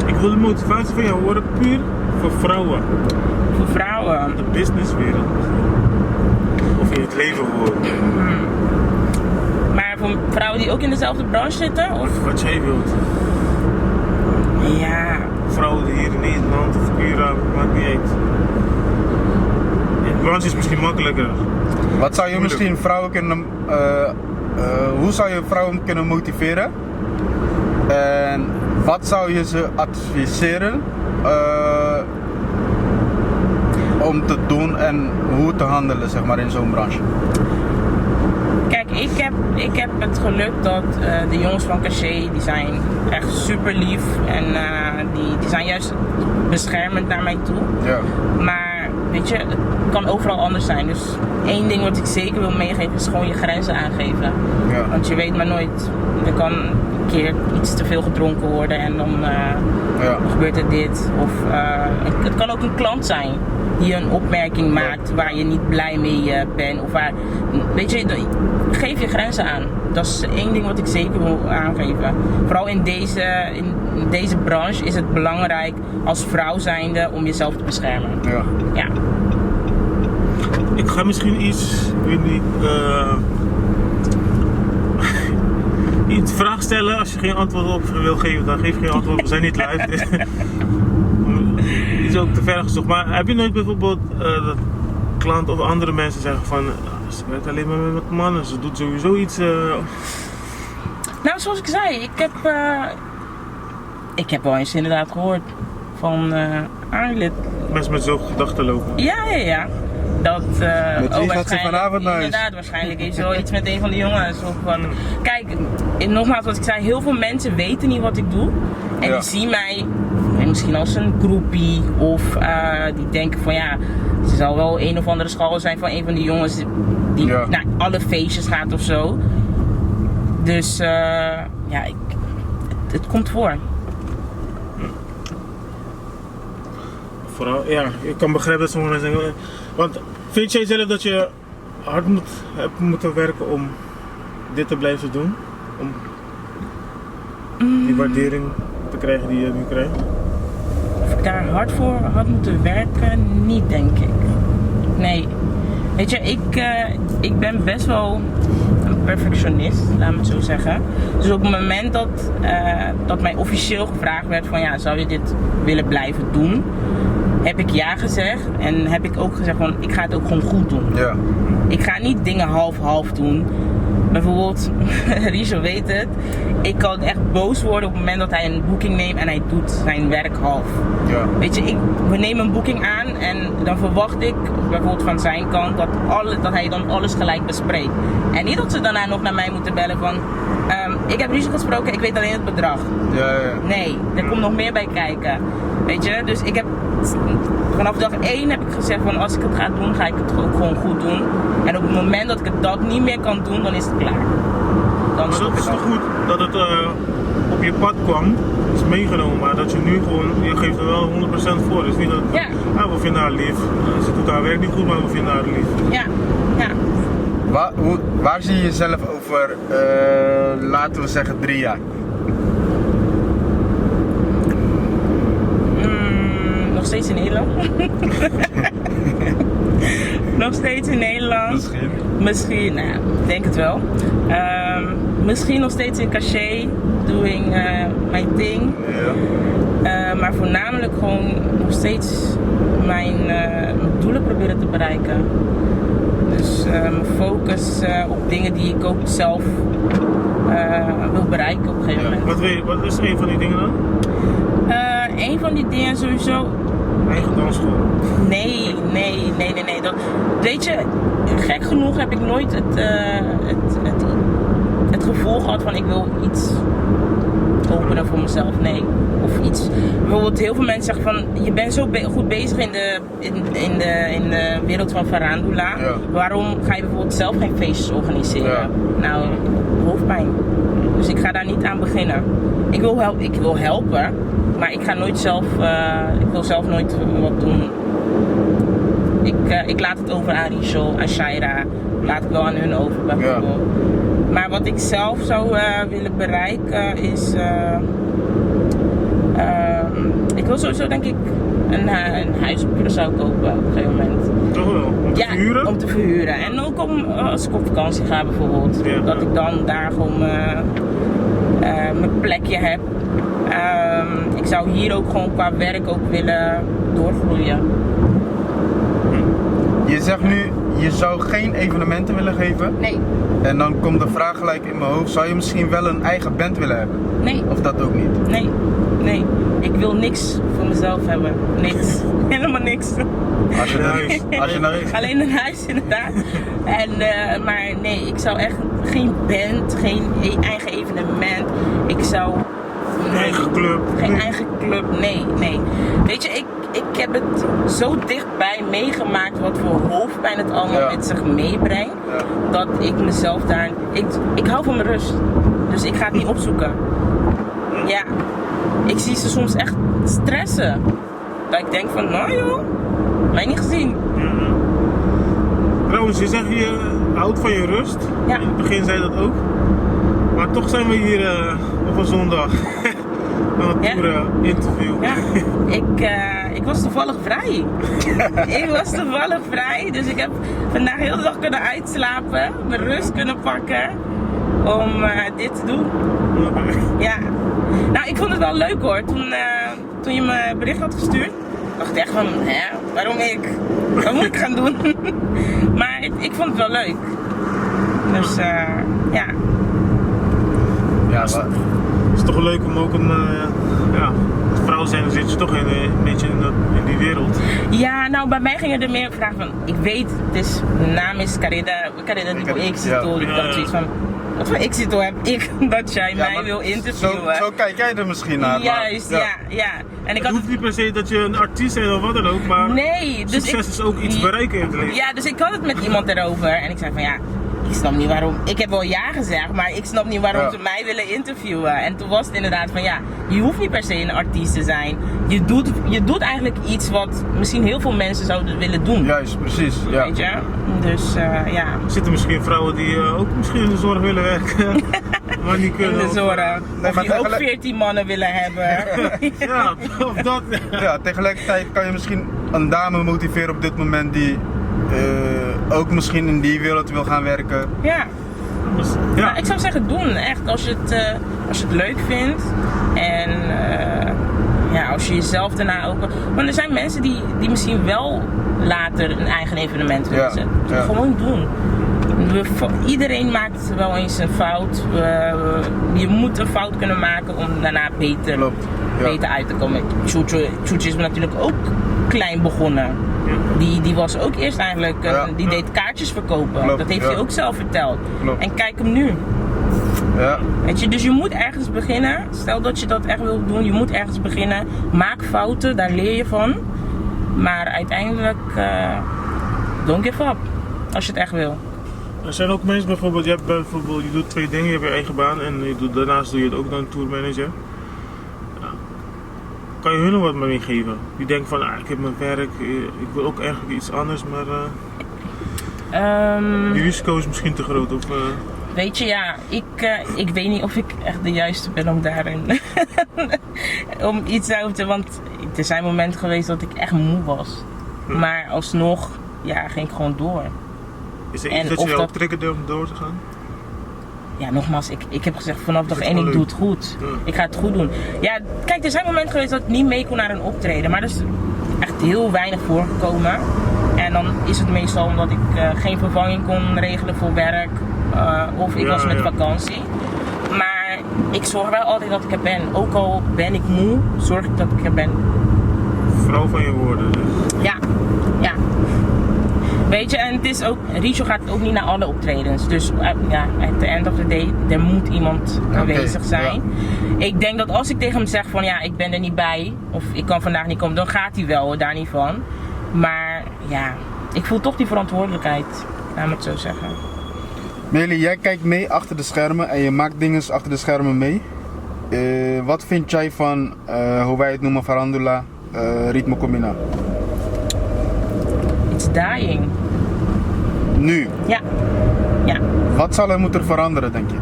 Ik wil de motivatie van jou horen puur voor vrouwen. Voor vrouwen? De businesswereld. Of in het leven gewoon. Maar voor vrouwen die ook in dezelfde branche zitten? Of? Wat jij wilt. Ja. Vrouwen die hier in Nederland of Cura, maakt niet uit. In de branche is misschien makkelijker. Wat zou je misschien vrouwen kunnen, hoe zou je vrouwen kunnen motiveren? En wat zou je ze adviseren om te doen en hoe te handelen, zeg maar, in zo'n branche? Kijk, ik heb het geluk dat de jongens van Caché, die zijn echt super lief en die zijn juist beschermend naar mij toe. Ja. Maar weet je, het kan overal anders zijn. Dus één ding wat ik zeker wil meegeven is gewoon je grenzen aangeven. Ja. Want je weet maar nooit, er kan een keer iets te veel gedronken worden en dan gebeurt er dit. Of het kan ook een klant zijn die een opmerking maakt waar je niet blij mee bent. Of waar, weet je, geef je grenzen aan. Dat is één ding wat ik zeker wil aangeven. Vooral in deze branche is het belangrijk als vrouw zijnde om jezelf te beschermen. Ja. Ik ga misschien iets, ik weet niet, iets vraag stellen. Als je geen antwoord op wil geven, dan geef geen antwoord. We zijn niet live. Die is ook te ver gezocht. Maar heb je nooit bijvoorbeeld dat klanten of andere mensen zeggen van ze werkt alleen maar met mannen, ze doet sowieso iets. Nou, zoals ik zei, ik heb wel eens inderdaad gehoord van Arlit. Mensen met zo'n gedachten lopen. Ja. Dat, met wie gaat ze vanavond naar huis? Inderdaad, waarschijnlijk heeft ze wel iets met een van de jongens. Of van, kijk, nogmaals wat ik zei, heel veel mensen weten niet wat ik doe. En die zien mij misschien als een groepie of die denken van ja, ze zal wel een of andere school zijn van een van die jongens die naar alle feestjes gaat of zo. Dus het komt voor. Vooral, ja, ik kan begrijpen dat sommige mensen denken, want vind jij zelf dat je hard hebt moeten werken om dit te blijven doen? Om die waardering te krijgen die je nu krijgt? Of ik daar hard voor had moeten werken? Niet, denk ik. Nee. Weet je, ik ben best wel een perfectionist, laat me het zo zeggen. Dus op het moment dat mij officieel gevraagd werd van ja, zou je dit willen blijven doen? Heb ik ja gezegd en heb ik ook gezegd van ik ga het ook gewoon goed doen. Ja. Ik ga niet dingen half-half doen. Bijvoorbeeld, Richo weet het, ik kan echt boos worden op het moment dat hij een boeking neemt en hij doet zijn werk half. Ja. Weet je, we nemen een boeking aan en dan verwacht ik bijvoorbeeld van zijn kant dat hij dan alles gelijk bespreekt. En niet dat ze daarna nog naar mij moeten bellen van ik heb Richo gesproken, ik weet alleen het bedrag. Ja. Nee, er komt nog meer bij kijken. Weet je, dus ik heb vanaf dag 1 heb ik gezegd van als ik het ga doen, ga ik het ook gewoon goed doen. En op het moment dat ik dat niet meer kan doen, dan is het klaar. Dan Maar dat is toch goed dat het op op je pad kwam, is meegenomen, maar dat je nu gewoon, je geeft er wel 100% voor. Dus niet dat, Ja. we vinden haar lief. Ze doet haar werk niet goed, maar we vinden haar lief. Ja, ja. Waar zie je jezelf over, laten we zeggen, 3 jaar? Nog steeds in Nederland. Nog steeds in Nederland. Misschien, nou, ik denk het wel. Misschien nog steeds in Cachet, doing my thing. Ja. Maar voornamelijk gewoon nog steeds mijn doelen proberen te bereiken. Dus mijn focus op dingen die ik ook zelf wil bereiken op een gegeven moment. Wat is een van die dingen dan? Een van die dingen sowieso. Eigen dansschool. Nee. Dat, weet je, gek genoeg heb ik nooit het gevoel gehad van ik wil iets openen voor mezelf. Nee. Of iets. Bijvoorbeeld heel veel mensen zeggen van je bent zo goed bezig in de wereld van Farandula. Ja. Waarom ga je bijvoorbeeld zelf geen feestjes organiseren? Ja. Nou, hoofdpijn. Dus ik ga daar niet aan beginnen. Ik wil helpen, maar ik ga nooit zelf, ik wil zelf nooit wat doen. Ik laat het over aan Rachel, aan Shaira, laat ik wel aan hun over bijvoorbeeld. Ja. Maar wat ik zelf zou willen bereiken is, ik wil sowieso denk ik een huis op Curaçao kopen op een gegeven moment. Toch wel? Om te verhuren? Om te verhuren. En ook als ik op vakantie ga bijvoorbeeld. Ja. Dat ik dan daar gewoon mijn plekje heb. Ik zou hier ook gewoon qua werk ook willen doorgroeien. Je zegt nu, je zou geen evenementen willen geven. Nee. En dan komt de vraag gelijk in mijn hoofd, zou je misschien wel een eigen band willen hebben? Nee. Of dat ook niet? Nee. Ik wil niks voor mezelf hebben. Niks. Helemaal niks. Als je nou Alleen een huis inderdaad. Maar nee, ik zou echt geen band, geen eigen evenement. Ik zou... Een eigen club. Geen eigen club, nee. Weet je, ik heb het zo dichtbij meegemaakt wat voor hoofdpijn het allemaal met zich meebrengt. Ja. Dat ik mezelf daar... Ik hou van mijn rust. Dus ik ga het niet opzoeken. Ja. Ik zie ze soms echt stressen. Dat ik denk van, nou joh, mij niet gezien. Trouwens, je zegt je houdt van je rust. Ja. In het begin zei je dat ook. Maar toch zijn we hier op een zondag. Een tour interview. Ja. Ik was toevallig vrij. Ik was toevallig vrij. Dus ik heb vandaag heel de dag kunnen uitslapen. Mijn rust kunnen pakken. Om dit te doen. Ja. Nou, ik vond het wel leuk hoor. Toen je me bericht had gestuurd. Dacht ik echt van, waarom ik? Wat moet ik gaan doen? Maar ik vond het wel leuk. Dus ja. Ja, Het is toch leuk om ook een vrouw zijn, dan zit je toch een beetje in die wereld. Ja, nou bij mij ging er meer een vraag van, ik weet, mijn naam is Carida Tipo Exito. Ik dacht zoiets van, wat voor Exito heb ik dat jij mij wil interviewen? Zo kijk jij er misschien naar. Juist, ja. En ik Het hoeft niet per se dat je een artiest bent of wat dan ook, maar nee, dus succes is ook iets bereiken in het leven. Ja, dus ik had het met iemand erover en ik zei van ja, ik snap niet waarom. Ik heb wel ja gezegd, maar ik snap niet waarom ze mij willen interviewen. En toen was het inderdaad van ja, je hoeft niet per se een artiest te zijn. Je doet eigenlijk iets wat misschien heel veel mensen zouden willen doen. Juist, precies. Ja. Weet je? Dus ja. Er zitten misschien vrouwen die ook misschien in de zorg willen werken, maar niet kunnen. In de zorg. Nee, Of die ook 14 mannen willen hebben. Ja, of dat. Ja, tegelijkertijd kan je misschien een dame motiveren op dit moment die ook misschien in die wereld wil gaan werken. Ja. Dus, Nou, ik zou zeggen doen, echt, als je het leuk vindt en als je jezelf daarna ook... Want er zijn mensen die misschien wel later een eigen evenement willen zetten. Gewoon doen. Iedereen maakt wel eens een fout. Je moet een fout kunnen maken om daarna beter uit te komen. Tjoetje is natuurlijk ook klein begonnen. Die was ook eerst eigenlijk, die deed kaartjes verkopen. Dat heeft hij ook zelf verteld. En kijk hem nu. Ja. Weet je, dus je moet ergens beginnen. Stel dat je dat echt wilt doen, je moet ergens beginnen. Maak fouten, daar leer je van. Maar uiteindelijk, don't give up. Als je het echt wil. Er zijn ook mensen bijvoorbeeld, je doet 2 dingen, je hebt je eigen baan en daarnaast doe je het ook dan tourmanager. Ja. Kan je hun nog wat mee geven? Die denken van, ik heb mijn werk, ik wil ook eigenlijk iets anders, maar die risico is misschien te groot. Of, Weet je, ja, ik weet niet of ik echt de juiste ben om daarin om iets over te, want er zijn momenten geweest dat ik echt moe was. Maar alsnog, ja, ging ik gewoon door. Is er iets dat je jou triggerde om door te gaan? Ja, nogmaals, ik heb gezegd vanaf dag 1, ik doe het goed. Ja. Ik ga het goed doen. Ja, kijk, er zijn momenten geweest dat ik niet mee kon naar een optreden, maar dat is echt heel weinig voorgekomen. En dan is het meestal omdat ik geen vervanging kon regelen voor werk of ik was met vakantie. Maar ik zorg wel altijd dat ik er ben. Ook al ben ik moe, zorg ik dat ik er ben. Vrouw van je woorden. Dus. Ja, ja. Weet je, en het is ook, Richo gaat ook niet naar alle optredens. Dus ja, at the end of the day, er moet iemand aanwezig zijn. Ja. Ik denk dat als ik tegen hem zeg van ja, ik ben er niet bij, of ik kan vandaag niet komen, dan gaat hij wel, daar niet van. Maar ja, ik voel toch die verantwoordelijkheid, laat me het zo zeggen. Meli, jij kijkt mee achter de schermen en je maakt dingen achter de schermen mee. Wat vind jij van, hoe wij het noemen, Farandula, Ritmo Combina? It's dying. Nu? Ja. Ja. Wat zal er moeten veranderen, denk je?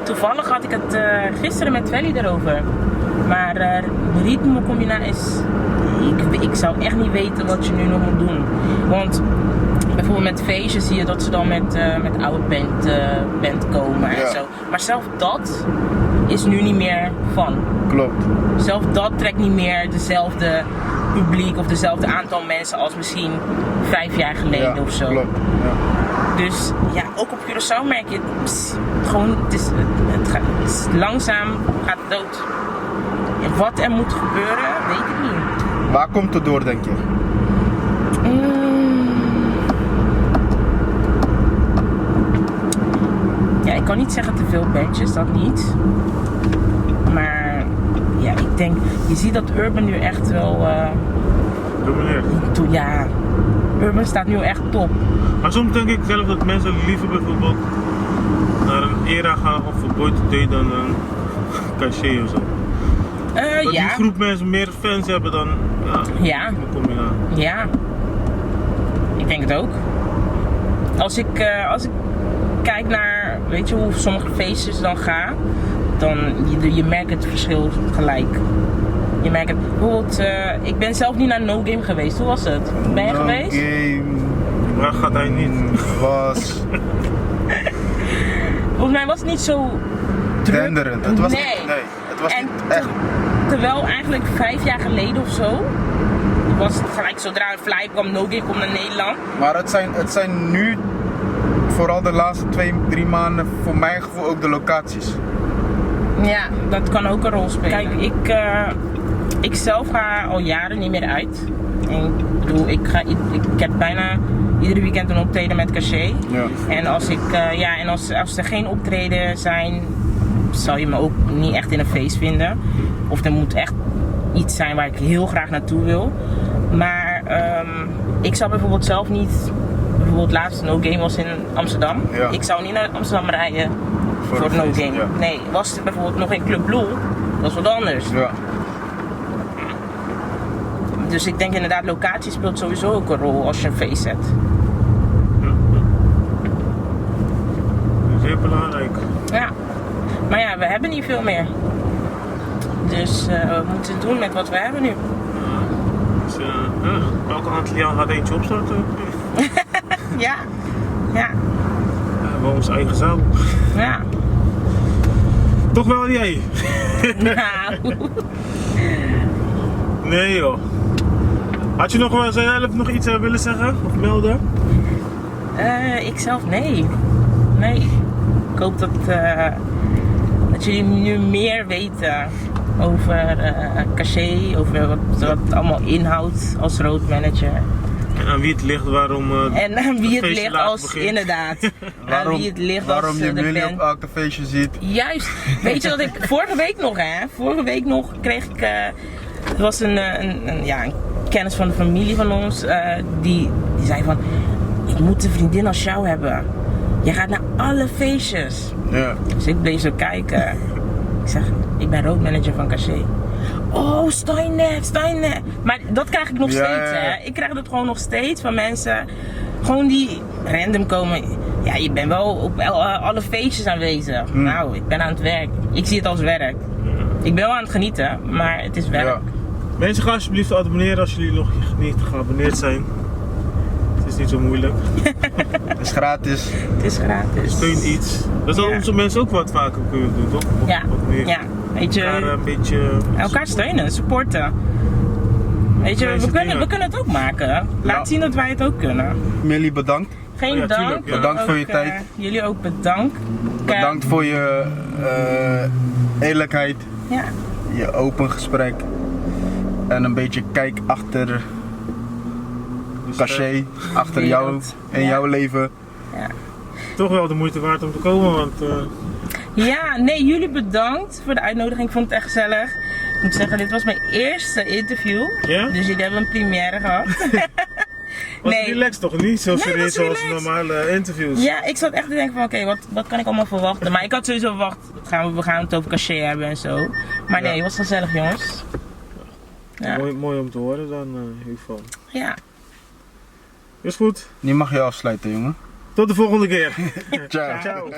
Toevallig had ik het gisteren met Felly erover. Maar Ritmo Combina is... Ik zou echt niet weten wat je nu nog moet doen. Want bijvoorbeeld met feestjes zie je dat ze dan met oude band komen en zo. Maar zelf dat is nu niet meer van. Klopt. Zelf dat trekt niet meer dezelfde publiek of dezelfde aantal mensen als misschien 5 jaar geleden of zo. Klopt. Ja. Dus ja, ook op Curaçao merk je gewoon, langzaam gaat het dood. En wat er moet gebeuren, weet ik niet. Waar komt het door, denk je? Ja, ik kan niet zeggen te veel bandjes, dat niet. Maar ja, ik denk, je ziet dat Urban nu echt wel... ja, Urban staat nu echt top. Maar soms denk ik zelf dat mensen liever bijvoorbeeld naar een era gaan of een Boy Today dan een Caché of zo. Dat die groep mensen meer fans hebben dan een combinatie. Ja, ik denk het ook. Als ik kijk naar, weet je hoe sommige feestjes dan gaan, dan je merkt het verschil gelijk. Je merkt het. Bijvoorbeeld, ik ben zelf niet naar No Game geweest. Hoe was het? Ben je geweest? No Game. Waar gaat hij niet? Was. Volgens mij was het niet zo druk. Denderend. Het was niet, het was niet echt. Terwijl eigenlijk 5 jaar geleden of zo was het gelijk zodra een fly kwam, No Game komt naar Nederland. Maar het zijn nu vooral de laatste 2-3 maanden voor mijn gevoel ook de locaties. Ja, dat kan ook een rol spelen. Kijk, ik zelf ga al jaren niet meer uit. En ik bedoel, ik heb bijna iedere weekend een optreden met Caché. Ja. En als er geen optreden zijn, zal je me ook niet echt in een feest vinden. Of er moet echt iets zijn waar ik heel graag naartoe wil. Maar ik zou bijvoorbeeld zelf niet... Bijvoorbeeld laatst No Game was in Amsterdam. Ja. Ik zou niet naar Amsterdam rijden voor No Game. Ja. Nee, was het bijvoorbeeld nog in Club Blue, dat is wat anders. Ja. Dus ik denk inderdaad, locatie speelt sowieso ook een rol als je een feest zet. Zeer belangrijk. Ja, maar ja, we hebben niet veel meer. Dus we moeten het doen met wat we hebben nu. Dus elke aantal jaar gaat eentje opstarten. Ja, ja. We hebben onze eigen zaal. Ja. Toch wel jij? Nou. Nee joh. Had je nog zelf iets willen zeggen of melden? Ik zelf nee. Nee. Ik hoop dat jullie nu meer weten over Caché, over wat het allemaal inhoudt als roadmanager. En aan wie het ligt, waarom en aan wie het ligt als, begint. Inderdaad. Aan wie het ligt waarom als je de Millie band. op elke feestje ziet. Juist. Weet je wat ik vorige week nog kreeg ik, er was een kennis van de familie van ons, die zei van, je moet een vriendin als jou hebben. Je gaat naar alle feestjes. Ja. Dus ik bleef zo kijken. Ik zeg, ik ben roadmanager van Caché. Oh, Steinet. Maar dat krijg ik nog Ja, steeds, ja, ja. hè. Ik krijg dat gewoon nog steeds van mensen. Gewoon die random komen. Ja, je bent wel op alle feestjes aanwezig. Nou, ik ben aan het werk. Ik zie het als werk. Ik ben wel aan het genieten, maar het is werk. Ja. Mensen, gaan alsjeblieft abonneren als jullie nog niet geabonneerd zijn. Het is niet zo moeilijk. Het is gratis. Het is gratis. Steun iets. Dat zouden Ja. onze mensen ook wat vaker kunnen doen, toch? Ja, Wat meer. ja. Weet Elkaar je, een beetje... elkaar steunen, supporten. Weet je, Deze we dingen. kunnen het ook maken. Laat Ja. zien dat wij het ook kunnen. Millie, bedankt. Geen Oh ja, dank. tuurlijk, ja. Bedankt voor je Ook, tijd. Jullie ook bedankt. Bedankt voor je eerlijkheid, Ja, je open gesprek en een beetje kijk achter Caché, achter jou wereld. en Ja. jouw leven. ja. Toch wel de moeite waard om te komen, want Ja, nee, jullie bedankt voor de uitnodiging. Ik vond het echt gezellig. Ik moet zeggen, dit was mijn eerste interview. Ja? Dus jullie hebben een première gehad. was Nee. relaxed toch? Niet zo Nee, serieus was zoals relaxed. normale interviews. Ja, ik zat echt te denken van oké, wat kan ik allemaal verwachten? Maar ik had sowieso verwacht, we gaan het over Caché hebben en zo. Maar nee, het was gezellig jongens. Ja. Mooi om te horen dan in ieder geval. Ja. Is goed. Nu mag je afsluiten, jongen. Tot de volgende keer. Ciao. Ciao.